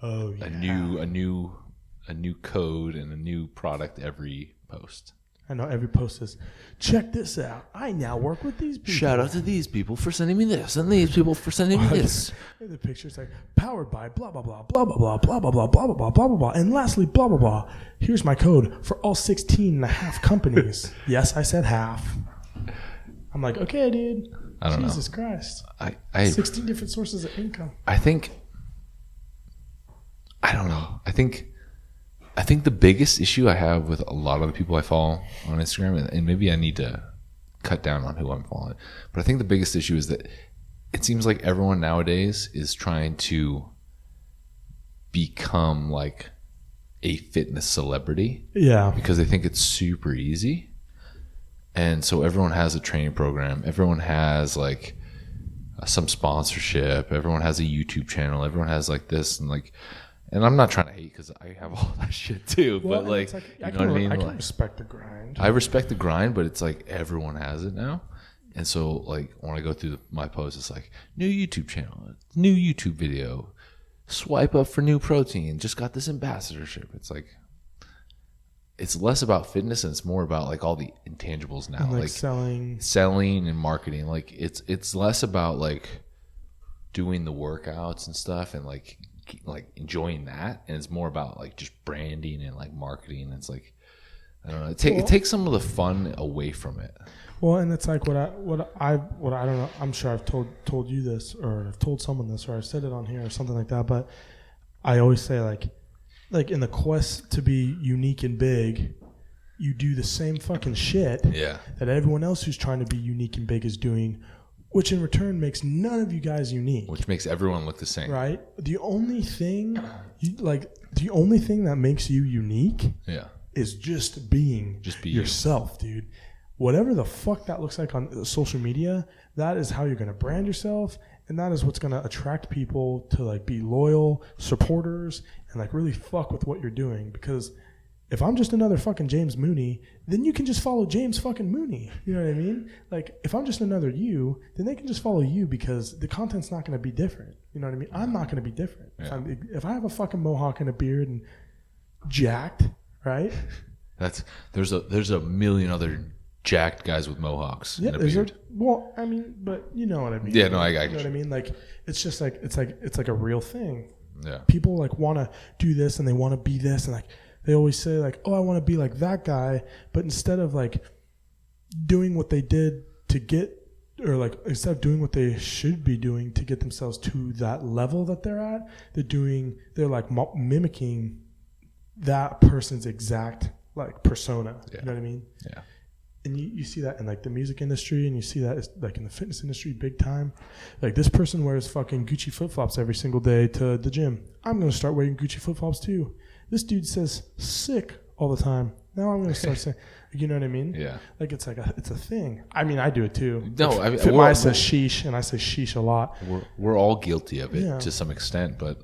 a new code and a new product every post. I know every post is, check this out. I now work with these people. Shout out to these people for sending me this, and these people for sending me this. And the picture's like, powered by blah, blah, blah, blah, blah, blah, blah, blah, blah, blah, blah, blah, blah, blah, blah. And lastly, blah, blah, blah. Here's my code for all 16 and a half companies. Yes, I said half. I'm like, okay, dude. I don't know. Jesus Christ. I 16 different sources of income. I don't know. I think the biggest issue I have with a lot of the people I follow on Instagram, and maybe I need to cut down on who I'm following, but I think the biggest issue is that it seems like everyone nowadays is trying to become like a fitness celebrity. Yeah. Because they think it's super easy. And so everyone has a training program. Everyone has like some sponsorship. Everyone has a YouTube channel. Everyone has like this and like, and I'm not trying to hate because I have all that shit too. Well, but like, you know what I mean? I can like, respect the grind. I respect the grind, but it's like everyone has it now. And so like when I go through my posts, it's like new YouTube channel, new YouTube video, swipe up for new protein, just got this ambassadorship. It's like, it's less about fitness and it's more about like all the intangibles now, and like selling and marketing. Like it's less about like doing the workouts and stuff and like enjoying that, and it's more about like just branding and like marketing. It's like, I don't know, it takes some of the fun away from it. Well, and it's like what I don't know. I'm sure I've told you this, or I've told someone this, or I've said it on here or something like that. But I always say like in the quest to be unique and big, you do the same fucking shit that everyone else who's trying to be unique and big is doing, which in return makes none of you guys unique. Which makes everyone look the same. Right? The only thing that makes you unique is just being yourself, dude. Whatever the fuck that looks like on social media, that is how you're going to brand yourself, and that is what's going to attract people to like be loyal supporters and like really fuck with what you're doing. Because if I'm just another fucking James Mooney, then you can just follow James fucking Mooney. You know what I mean? Like, if I'm just another you, then they can just follow you because the content's not going to be different. You know what I mean? I'm not going to be different. Yeah. If I have a fucking mohawk and a beard and jacked, right? There's a million other jacked guys with mohawks and a beard. But you know what I mean. Yeah, no, I get you. know what I mean? Like, it's just like it's like a real thing. Yeah. People like want to do this and they want to be this, and like they always say like, oh, I want to be like that guy, but instead of like doing what they did to get, or like instead of doing what they should be doing to get themselves to that level that they're at, they're like mimicking that person's exact like persona. Yeah. You know what I mean? Yeah. And you see that in like the music industry, and you see that like in the fitness industry big time. Like, this person wears fucking Gucci flip-flops every single day to the gym. I'm going to start wearing Gucci flip-flops too. This dude says sick all the time. Now I'm going to start saying, you know what I mean? Yeah. Like, it's a thing. I mean, I do it too. No, I mean, I say sheesh, and I say sheesh a lot. We're all guilty of it to some extent, but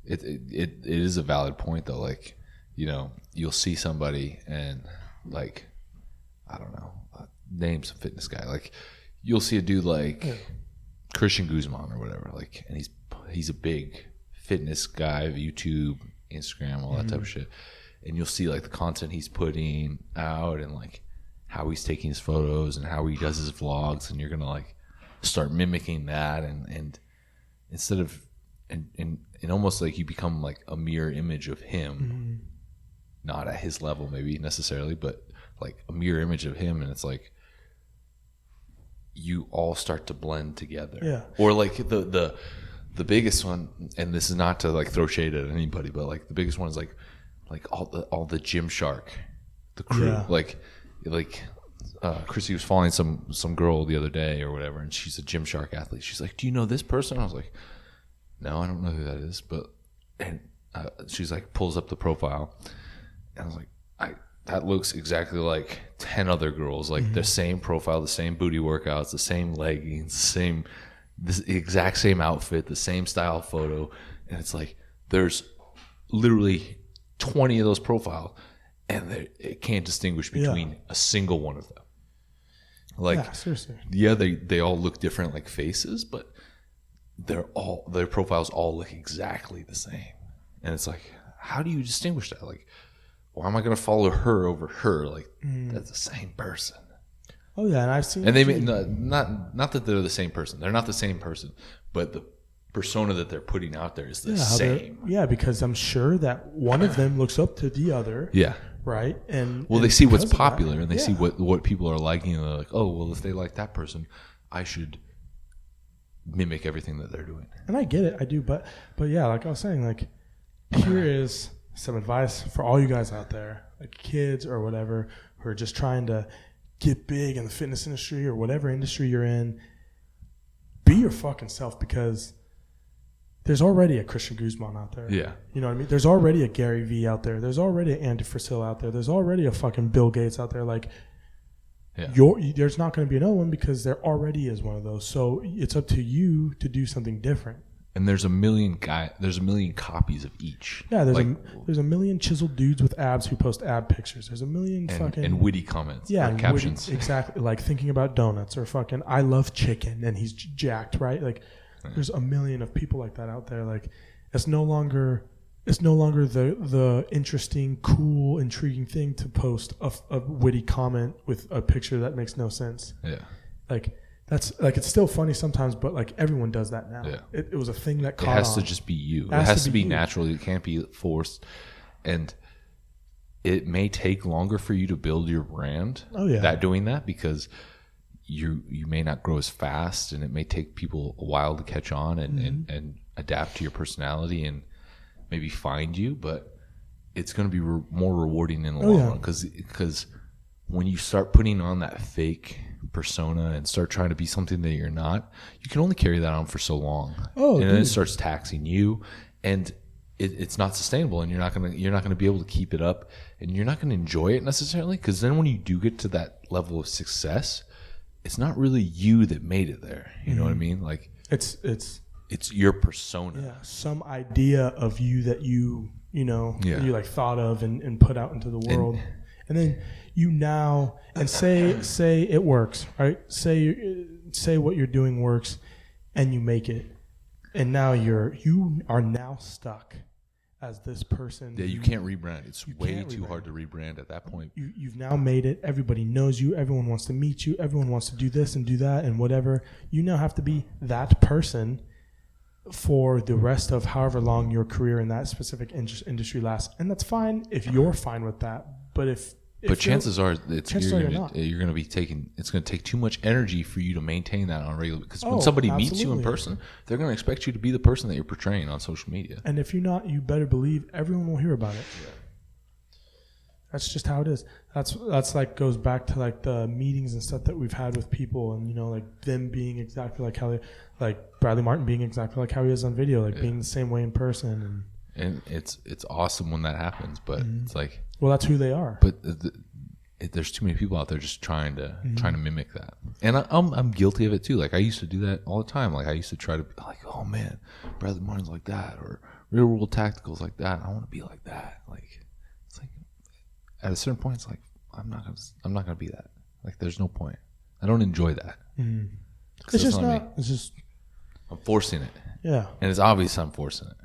it is a valid point though. Like, you know, you'll see somebody and like, I don't know, name some fitness guy. Like, you'll see a dude like Christian Guzman or whatever, like, and he's a big fitness guy, YouTube, Instagram, all that type of shit. And you'll see like the content he's putting out and like how he's taking his photos and how he does his vlogs, and you're gonna like start mimicking that, and instead of and almost like you become like a mirror image of him, not at his level maybe necessarily, but like a mirror image of him, and it's like you all start to blend together. Yeah. Or like the biggest one, and this is not to like throw shade at anybody, but like the biggest one is like all the Gymshark, the crew. Yeah. Like Chrissy was following some girl the other day or whatever, and she's a Gymshark athlete. She's like, "Do you know this person?" I was like, "No, I don't know who that is." But she's like, pulls up the profile, and I was like, that looks exactly like 10 other girls, like the same profile, the same booty workouts, the same leggings, the exact same outfit, the same style photo. And it's like, there's literally 20 of those profiles, and it can't distinguish between a single one of them. Like, seriously. Yeah, they all look different like faces, but their profiles all look exactly the same. And it's like, how do you distinguish that? Like, why am I going to follow her over her? Like, that's the same person. Oh yeah, and I've seen. And they not that they're the same person. They're not the same person, but the persona that they're putting out there is the same. Yeah, because I'm sure that one of them looks up to the other. Yeah. Right. And they see what's popular, and they see what people are liking, and they're like, oh well, if they like that person, I should mimic everything that they're doing. And I get it, I do, but yeah, like I was saying, like, here is some advice for all you guys out there, like kids or whatever, who are just trying to get big in the fitness industry or whatever industry you're in. Be your fucking self, because there's already a Christian Guzman out there. Yeah. You know what I mean? There's already a Gary Vee out there. There's already an Andy Frisell out there. There's already a fucking Bill Gates out there. Like, there's not going to be another one, because there already is one of those. So it's up to you to do something different. And there's a million copies of each. Yeah, there's a million chiseled dudes with abs who post ab pictures. There's a million and witty comments. Yeah, and captions. Exactly, like thinking about donuts, or fucking I love chicken and he's jacked, right? Like, there's a million of people like that out there. Like, it's no longer the interesting, cool, intriguing thing to post a witty comment with a picture that makes no sense. Yeah, like. That's like, it's still funny sometimes, but like, everyone does that now. Yeah. It was a thing that caught on. It has to just be you. It has to be natural. It can't be forced. And it may take longer for you to build your brand doing that, because you may not grow as fast, and it may take people a while to catch on and adapt to your personality and maybe find you, but it's going to be more rewarding in the long run, because when you start putting on that fake persona and start trying to be something that you're not, you can only carry that on for so long. Oh, and then it dude. starts taxing you, and it's not sustainable, and you're not gonna be able to keep it up, and you're not gonna enjoy it necessarily, because then when you do get to that level of success, it's not really you that made it there. You know what I mean? Like It's your persona. yeah, some idea of you that you Yeah. you like thought of and put out into the world, and then say it works, right? Say what you're doing works, and you make it, and now you are now stuck as this person. Yeah, you can't rebrand. It's way can't too rebrand. hard to rebrand at that point. You've now made it. Everybody knows you. Everyone wants to meet you. Everyone wants to do this and do that and whatever. You now have to be that person for the rest of however long your career in that specific industry lasts. And that's fine if you're fine with that. But But chances are, chances are you're not. you're going to be taking. It's going to take too much energy for you to maintain that on a regular. Because when Oh, somebody meets you in absolutely. person, they're going to expect you to be the person that you're portraying on social media. And if you're not, you better believe everyone will hear about it. That's just how it is. That's like goes back to like the meetings and stuff that we've had with people, and like them being exactly like how they, like Bradley Martin being exactly like how he is on video, like being the same way in person. And it's awesome when that happens, but it's like, Well, that's who they are. but there's too many people out there just trying to mimic that, and I'm guilty of it too. Like I used to do that all the time. Like I used to try to be like, oh man, Bradley Martin's like that, or Real World Tacticals like that. I want to be like that. Like it's like at a certain point, it's like I'm not gonna be that. Like there's no point. I don't enjoy that. 'Cause It's that's just me. not. It's just I'm forcing it, yeah. and it's obvious I'm forcing it.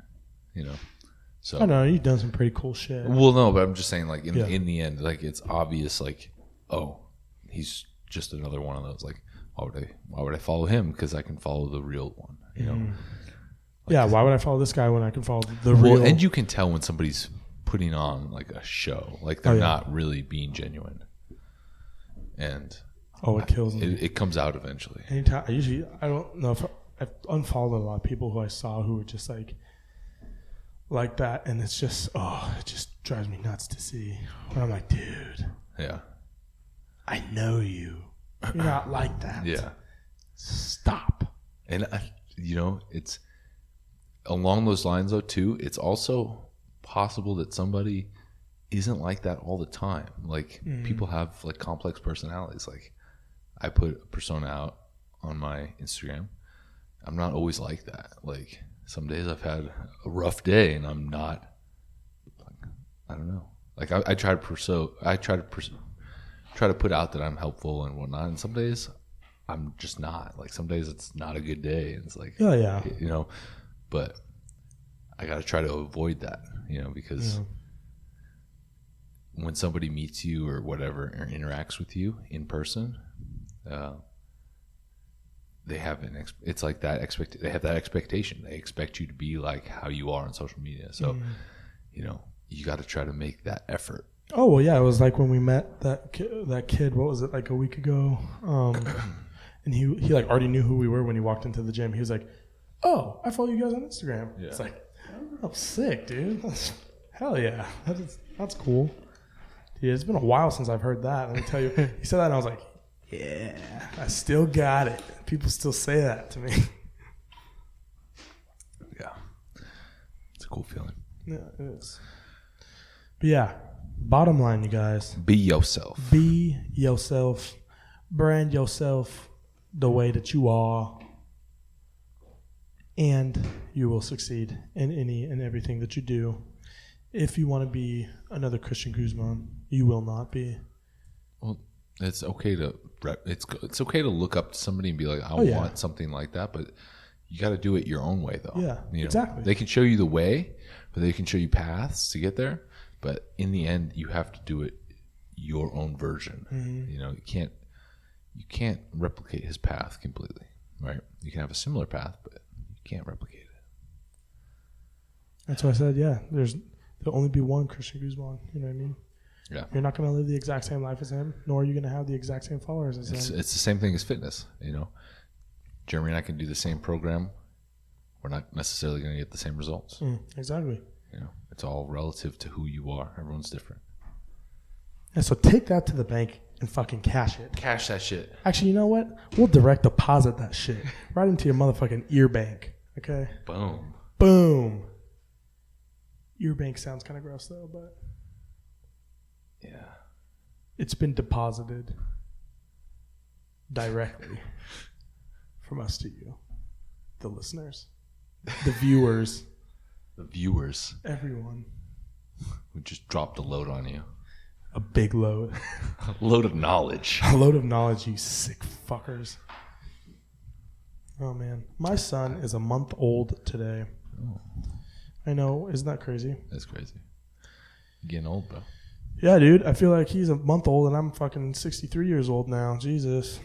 So I don't know. You've done some pretty cool shit. well, no, but I'm just saying, like Yeah. in the end, like it's obvious, like oh, he's just another one of those. Like why would I follow him? Because I can follow the real one. Yeah. Why would I follow this guy when I can follow the real? Well, and you can tell when somebody's putting on like a show, like they're not really being genuine, and it kills me. it comes out eventually. Anytime, I don't know if I've unfollowed a lot of people who I saw who were just like that, and it's just it just drives me nuts to see. But I'm like, dude, Yeah, I know you. You're not like that. yeah, Stop. and it's along those lines though too. It's also possible that somebody isn't like that all the time. Like people have like complex personalities. Like I put a persona out on my Instagram. I'm not always like that. Like some days I've had a rough day and I'm not. I don't know. Like I try to put out that I'm helpful and whatnot. And some days I'm just not. Like some days it's not a good day. And it's like Oh yeah. But I got to try to avoid that. Because when somebody meets you or whatever or interacts with you in person, they have it's like that they have that expectation. They expect you to be like how you are on social media. So, you got to try to make that effort. Oh well, yeah. It was like when we met that kid. What was it, like a week ago? And he like already knew who we were when he walked into the gym. He was like, "Oh, I follow you guys on Instagram." Yeah. It's like, oh, sick, dude. Hell yeah, that's cool. Yeah, it's been a while since I've heard that. Let me tell you, he said that, and I was like, yeah, I still got it. People still say that to me. Yeah. It's a cool feeling. Yeah, it is. But yeah, bottom line, you guys, Be yourself. be yourself, brand yourself the way that you are, and you will succeed in any and everything that you do. If you want to be another Christian Guzman, you will not be. Well, it's okay to it's okay to look up to somebody and be like, I want something like that, but you got to do it your own way, though. Yeah, exactly. They can show you the way, but they can show you paths to get there. But in the end, you have to do it your own version. Mm-hmm. You can't replicate his path completely, right? You can have a similar path, but you can't replicate it. That's why I said, yeah, there'll only be one Christian Guzman. You know what I mean? Yeah. You're not going to live the exact same life as him, nor are you going to have the exact same followers as him. It's the same thing as fitness. Jeremy and I can do the same program. We're not necessarily going to get the same results. Exactly. It's all relative to who you are. Everyone's different. And so take that to the bank. and fucking cash it. Cash that shit. Actually, you know what? We'll direct deposit that shit right into your motherfucking ear bank. Okay? Boom. Boom. Ear bank sounds kind of gross though, but Yeah. it's been deposited directly from us to you, the listeners, the viewers, everyone. We just dropped a load on you. A big load. A load of knowledge. A load of knowledge, you sick fuckers. Oh, man. My son is a month old today. Oh. I know. Isn't that crazy? That's crazy. You're getting old, bro. Yeah, dude. I feel like he's a month old and I'm fucking 63 years old now. Jesus.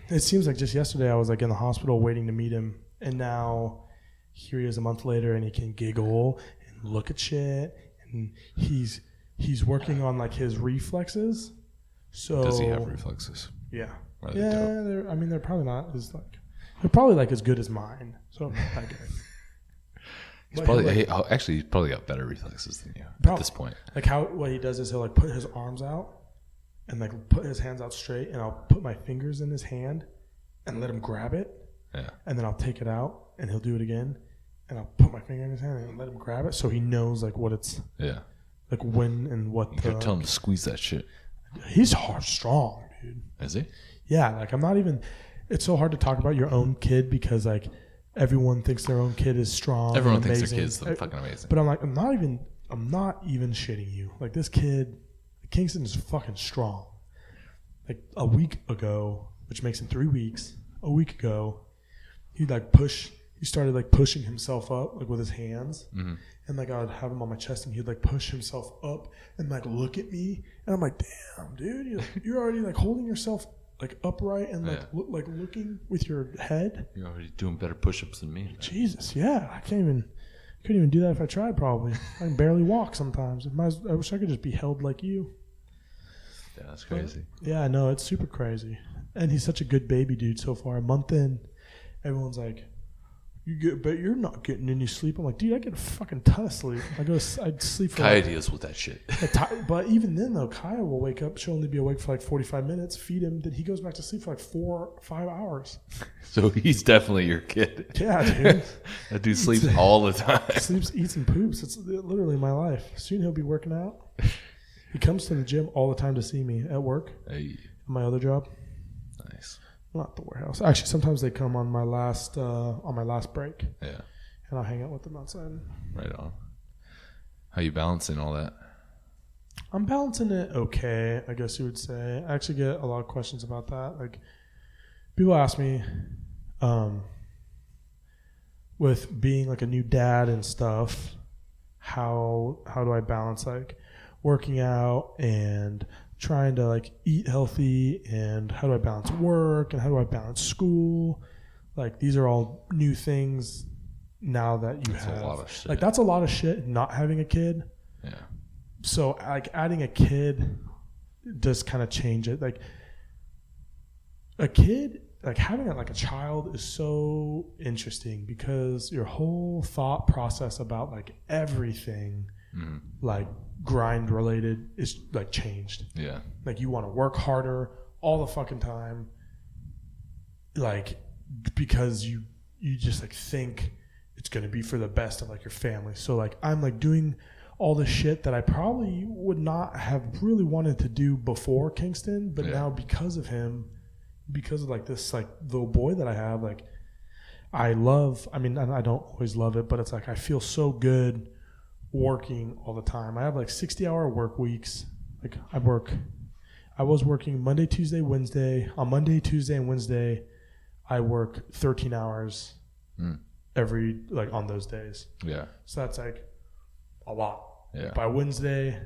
It seems like just yesterday I was like in the hospital waiting to meet him. And now here he is a month later and he can giggle and look at shit. And he's working on like his reflexes. So Does he have reflexes? Yeah. Are they Yeah, dope? they're probably not as like they're probably like as good as mine. So not that good. He's But probably he'll, he's probably got better reflexes than you Probably. at this point. like what he does is he'll like put his arms out and like put his hands out straight, and I'll put my fingers in his hand and let him grab it, Yeah. and then I'll take it out and he'll do it again, and I'll put my finger in his hand and let him grab it so he knows like what it's Yeah. like when and what. You could tell him to squeeze that shit. He's strong, dude. Is he? Yeah, like I'm not even. It's so hard to talk about your own kid because like everyone thinks their own kid is strong. Everyone and thinks amazing. their kid's fucking amazing. But I'm like, I'm not even shitting you. Like this kid, Kingston is fucking strong. Like a week ago, which makes it 3 weeks. A week ago, he started like pushing himself up like with his hands, and like I would have him on my chest, and he'd like push himself up and like look at me, and I'm like, damn, dude, you're already like holding yourself like upright and like looking with your head. You're already doing better push-ups than me. Man. Jesus, yeah, I couldn't even do that if I tried. Probably, I can barely walk sometimes. I wish I could just be held like you. Yeah, that's crazy. But, yeah, I know, it's super crazy. And he's such a good baby, dude. So far, a month in, everyone's like, but you're not getting any sleep. I'm like, dude, I get a fucking ton of sleep. I'd sleep for Kai deals with that shit. But even then, though, Kaya will wake up. She'll only be awake for like 45 minutes. Feed him. Then he goes back to sleep for like 4 or 5 hours. So he's definitely your kid. Yeah, dude. That dude sleeps all the time. Sleeps, eats, and poops. It's literally my life. Soon he'll be working out. He comes to the gym all the time to see me at work. Hey, My other job. nice. Not the warehouse. Actually, sometimes they come on my last break. Yeah, And I'll hang out with them outside. right on. How you balancing all that? I'm balancing it okay, I guess you would say. I actually get a lot of questions about that. Like, people ask me, with being like a new dad and stuff, how do I balance like working out and trying to like eat healthy, and how do I balance work, and how do I balance school? Like, these are all new things now that you have. A lot of shit. Like, that's a lot of shit not having a kid. Yeah. So like adding a kid does kind of change it. Like a kid, like having like a child is so interesting because your whole thought process about like everything like grind related is like changed. Yeah. Like you want to work harder all the fucking time. Like because you just like think it's going to be for the best of like your family. So like I'm like doing all the shit that I probably would not have really wanted to do before Kingston, but now because of him, because of like this like little boy that I have, like I mean, I don't always love it, but it's like I feel so good working all the time. I have like 60-hour work weeks. Like I was working Monday, Tuesday, Wednesday. On Monday, Tuesday, and Wednesday, I work 13 hours every, like on those days. Yeah. So that's like a lot. Yeah. By Wednesday,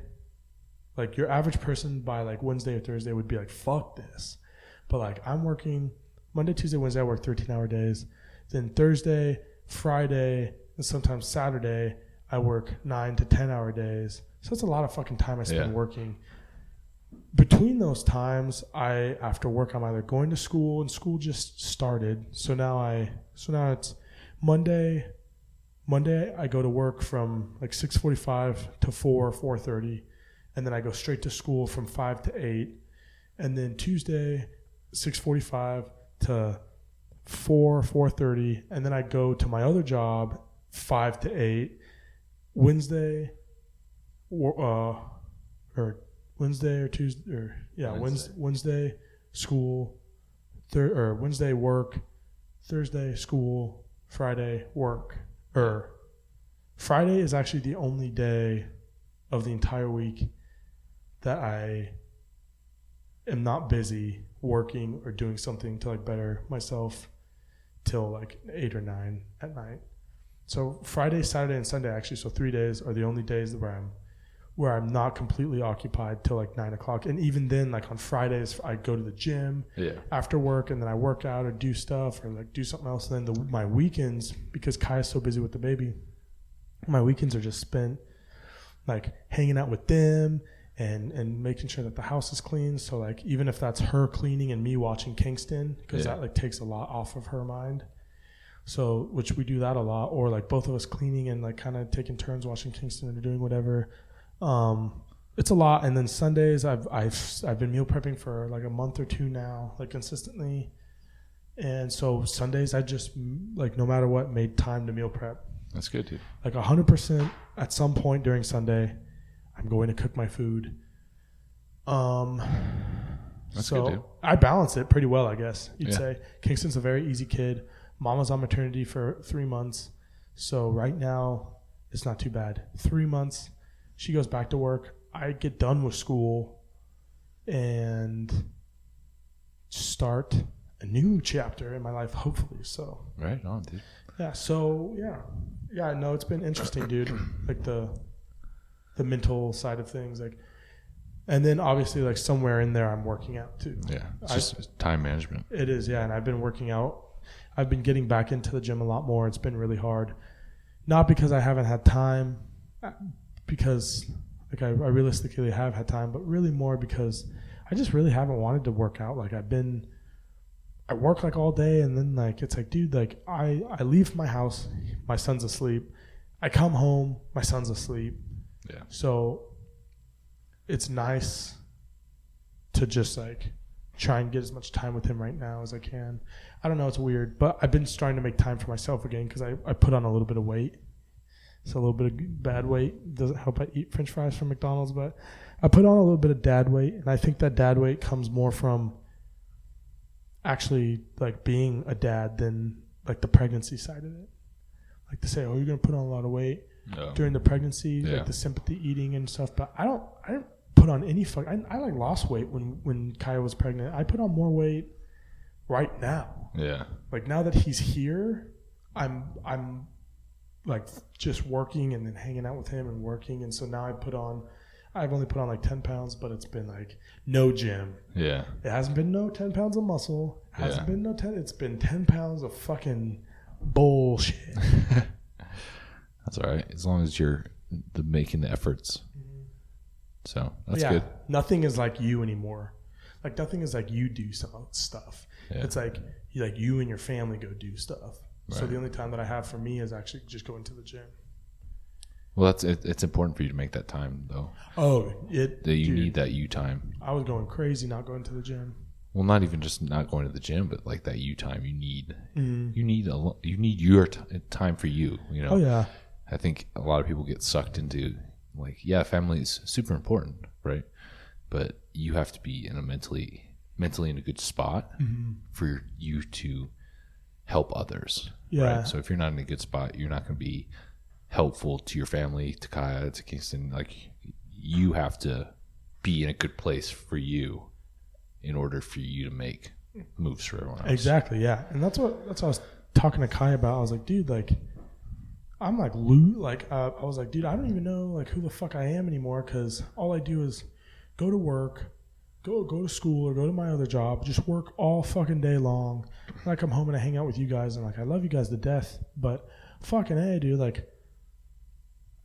like your average person by like Wednesday or Thursday would be like, fuck this. But like I'm working Monday, Tuesday, Wednesday, I work 13-hour days. Then Thursday, Friday, and sometimes Saturday, I work 9 to 10-hour days. So that's a lot of fucking time I spend working. Between those times, after work, I'm either going to school, and school just started. So now it's Monday I go to work from like 6:45 to 4:30, and then I go straight to school from 5 to 8, And then Tuesday, 6:45 to 4:30, and then I go to my other job 5 to 8. Wednesday, or Wednesday or Tuesday, or Wednesday school, or Wednesday work, Thursday school, Friday work. Or Friday is actually the only day of the entire week that I am not busy working or doing something to like better myself till like 8 or 9 at night. So Friday, Saturday, and Sunday actually, so 3 days are the only days where I'm not completely occupied till like 9 o'clock. And even then, like on Fridays, I go to the gym after work, and then I work out or do stuff or like do something else. And then my weekends, because Kaya's so busy with the baby, my weekends are just spent like hanging out with them and making sure that the house is clean. So like even if that's her cleaning and me watching Kingston, because that like takes a lot off of her mind. So which we do that a lot, or like both of us cleaning and like kind of taking turns watching Kingston and doing whatever. It's a lot. And then Sundays I've been meal prepping for like a month or two now, like consistently. And so Sundays I just like no matter what made time to meal prep. That's good, dude. Like 100% at some point during Sunday, I'm going to cook my food. That's good, dude. I balance it pretty well, I guess you'd say. Kingston's a very easy kid. Mama's on maternity for 3 months. So right now, it's not too bad. 3 months, she goes back to work. I get done with school and start a new chapter in my life, hopefully. So right on, dude. Yeah. So yeah. No, it's been interesting, dude. Like the mental side of things, like, and then obviously like somewhere in there, I'm working out too. Yeah, it's just time management. It is, yeah. And I've been working out. I've been getting back into the gym a lot more. It's been really hard, not because I haven't had time, because like I realistically have had time, but really more because I just really haven't wanted to work out. Like I work like all day, and then like it's like, dude, like I leave my house, my son's asleep. I come home, my son's asleep. Yeah. So it's nice to just like try and get as much time with him right now as I can. I don't know, it's weird, but I've been starting to make time for myself again because I put on a little bit of weight. So a little bit of bad weight. Doesn't help I eat French fries from McDonald's, but I put on a little bit of dad weight, and I think that dad weight comes more from actually like being a dad than like the pregnancy side of it. Like to say, oh, you're gonna put on a lot of weight during the pregnancy, like the sympathy eating and stuff. But I didn't put on any I like lost weight when Kaya was pregnant. I put on more weight right now. Yeah. Like now that he's here, I'm like just working and then hanging out with him and working, and so now I've only put on like 10 pounds, but it's been like no gym. Yeah. It hasn't been no 10 pounds of muscle. Hasn't been no 10. It's been 10 pounds of fucking bullshit. That's all right. As long as you're making the efforts. Mm-hmm. So that's good. Nothing is like you anymore. Like nothing is like you do some stuff. Yeah. It's like you and your family go do stuff. Right. So the only time that I have for me is actually just going to the gym. Well, it's important for you to make that time, though. Oh, you need that you time. I was going crazy not going to the gym. Well, not even just not going to the gym, but like that you time. You need you need your time for you. You know. Oh yeah. I think a lot of people get sucked into like, family is super important, right? But you have to be in a mentally in a good spot for you to help others. Yeah. Right? So if you're not in a good spot, you're not going to be helpful to your family, to Kaya, to Kingston. Like you have to be in a good place for you in order for you to make moves for everyone else. Exactly. Yeah. And that's what I was talking to Kaya about. I was like, dude, like I'm like I was like, dude, I don't even know like who the fuck I am anymore, because all I do is go to work, go to school, or go to my other job, just work all fucking day long. And I come home and I hang out with you guys, and like I love you guys to death, but fucking A, dude, like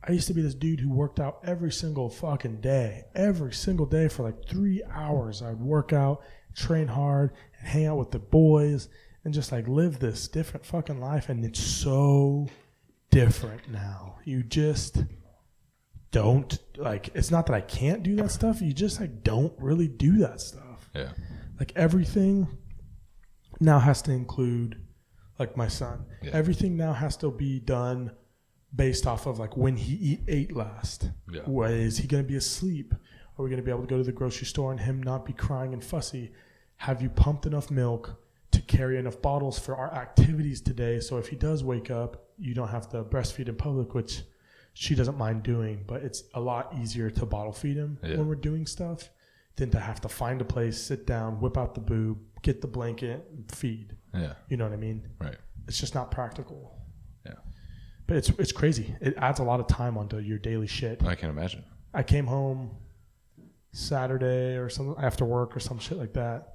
I used to be this dude who worked out every single fucking day. Every single day for like 3 hours. I'd work out, train hard, and hang out with the boys, and just like live this different fucking life. And it's so different now. You just don't, like, it's not that I can't do that stuff. You just like don't really do that stuff. Yeah. Like everything now has to include, like my son. Yeah. Everything now has to be done based off of like when he ate last. Yeah. Is he going to be asleep? Are we going to be able to go to the grocery store and him not be crying and fussy? Have you pumped enough milk to carry enough bottles for our activities today? So if he does wake up, you don't have to breastfeed in public, which she doesn't mind doing, but it's a lot easier to bottle feed him when we're doing stuff than to have to find a place, sit down, whip out the boob, get the blanket, and feed. Yeah. You know what I mean? Right. It's just not practical. Yeah. But it's crazy. It adds a lot of time onto your daily shit. I can imagine. I came home Saturday or something after work or some shit like that.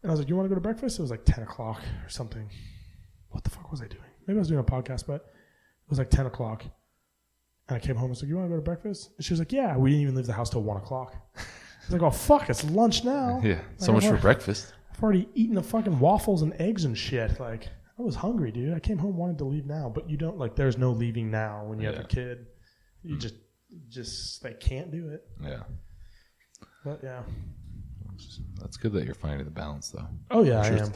And I was like, you want to go to breakfast? It was like 10 o'clock or something. What the fuck was I doing? Maybe I was doing a podcast, but it was like 10 o'clock. And I came home and was like, you want to go to breakfast? And she was like, yeah. We didn't even leave the house till 1 o'clock. I was like, oh, fuck, it's lunch now. Yeah, so much for breakfast. I've already eaten the fucking waffles and eggs and shit. Like, I was hungry, dude. I came home wanted to leave now. But you don't, like, there's no leaving now when you have a kid. You just they can't do it. Yeah. But, yeah. That's good that you're finding the balance, though. Oh, yeah, I sure am.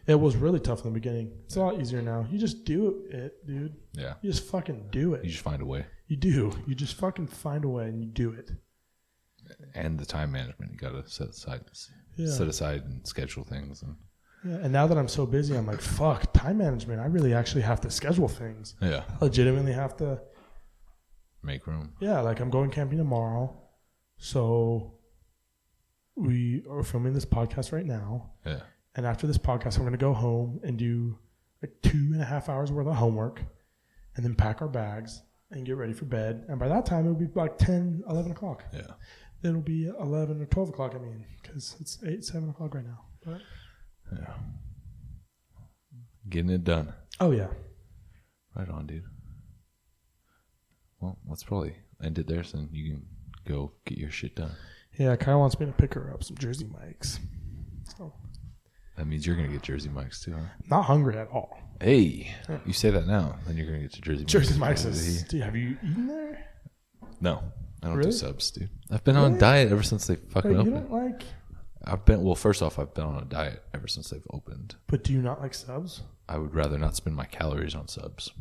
It was really tough in the beginning. It's a lot easier now. You just do it, dude. Yeah. You just fucking do it. You just find a way. You do. You just fucking find a way and you do it. And the time management, you got to set aside and schedule things. And now that I'm so busy, I'm like, fuck, time management. I really actually have to schedule things. Yeah. I legitimately have to make room. Yeah, like I'm going camping tomorrow. So we are filming this podcast right now. Yeah. And after this podcast, I'm going to go home and do like 2.5 hours worth of homework and then pack our bags and get ready for bed. And by that time, it'll be like 10, 11 o'clock. Yeah. It'll be 11 or 12 o'clock, because it's 8, 7 o'clock right now. But yeah. Getting it done. Oh, yeah. Right on, dude. Well, let's probably end it there so you can go get your shit done. Yeah, Kyle wants me to pick her up some Jersey Mike's. So that means you're going to get Jersey Mike's too, huh? Not hungry at all. Hey, you say that now, then you're going to get to Jersey Mike's. Jersey Mike's is... Dude, have you eaten there? No, I don't really? do subs, dude. I've been on a diet ever since they fucking opened. You don't like... First off, I've been on a diet ever since they've opened. But do you not like subs? I would rather not spend my calories on subs.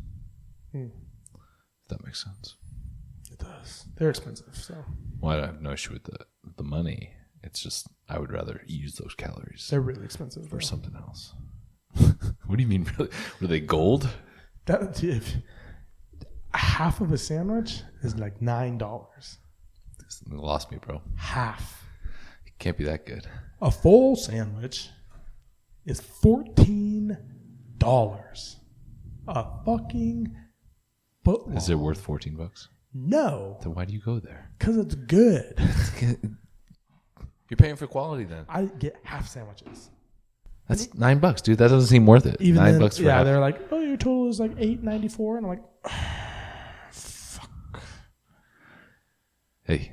If that makes sense. It does. They're expensive, so... Well, I have no issue with the money. It's just I would rather use those calories. They're really expensive for something else. What do you mean? Really? Were they gold? If half of a sandwich is like $9. You lost me, bro. Half. It can't be that good. A full sandwich is $14. A fucking footlong. Is it worth $14? No. Then why do you go there? Because it's good. You're paying for quality then. I get half sandwiches. That's $9, dude. That doesn't seem worth it. Even $9 then, for half. They're like, oh, your total is like $8.94, and I'm like, fuck. Hey,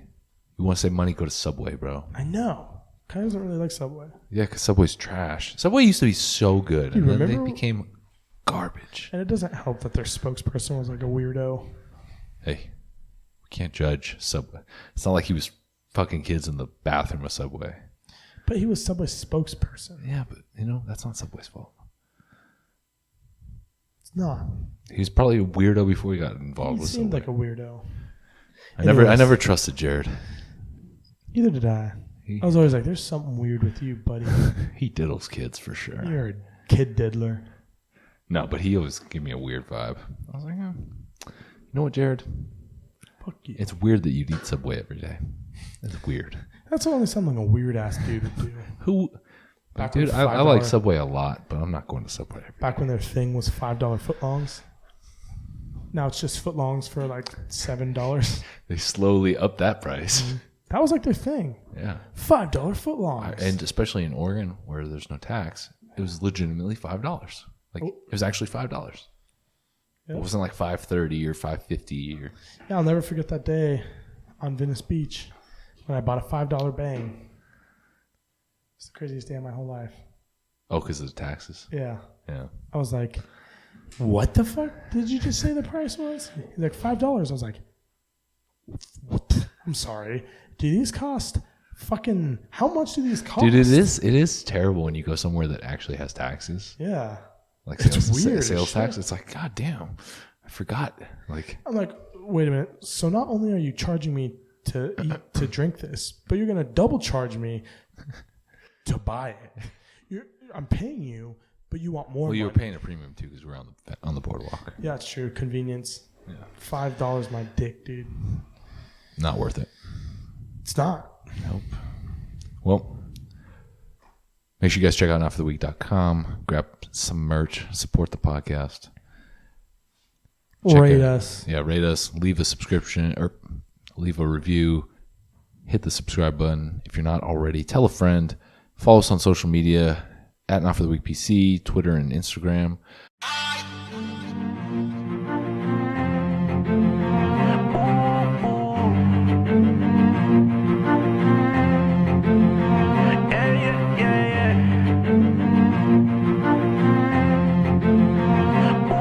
you want to save money? Go to Subway, bro. I know. Kyle doesn't really like Subway. Yeah, because Subway's trash. Subway used to be so good, and then they became garbage. And it doesn't help that their spokesperson was like a weirdo. Hey, we can't judge Subway. It's not like he was fucking kids in the bathroom of Subway. But he was Subway's spokesperson. Yeah, but, that's not Subway's fault. It's not. He was probably a weirdo before he got involved with Subway. He seemed like a weirdo. I never trusted Jared. Neither did I. I was always like, there's something weird with you, buddy. He diddles kids for sure. You're a kid diddler. No, but he always gave me a weird vibe. I was like, you know what, Jared? Fuck you. It's weird that you'd eat Subway every day. It's weird. That's only something a weird ass dude would do. Dude, I like Subway a lot, but I'm not going to Subway every Back day. when their thing was $5 footlongs. Now it's just footlongs for like $7. They slowly up that price. That was like their thing. Yeah. $5 footlongs. And especially in Oregon, where there's no tax, it was legitimately $5. Like, it was actually $5. Yep. It wasn't like $5.30 or $5.50 or... Yeah, I'll never forget that day on Venice Beach when I bought a $5 bang. It's the craziest day of my whole life. Oh, because of the taxes? Yeah. Yeah. I was like, what the fuck did you just say the price was? He's like, $5. I was like, what? I'm sorry. Do these cost Fucking, how much do these cost? Dude, it is terrible when you go somewhere that actually has taxes. Yeah. Like It's sales, weird as sales tax. shit. It's like, God damn, I forgot. Like, I'm like, wait a minute. So not only are you charging me to eat, to drink this, but you're going to double charge me to buy it. I'm paying you, but you want more well, you were money. paying a premium too because we're on the boardwalk. Yeah, it's true. Convenience. Yeah. $5 my dick, dude. Not worth it. It's not. Nope. Well, make sure you guys check out NotForTheWeek.com. Grab some merch. Support the podcast. Rate us. Yeah, rate us. Leave a subscription or leave a review. Hit the subscribe button. If you're not already, tell a friend. Follow us on social media at NotForTheWeekPC, Twitter and Instagram.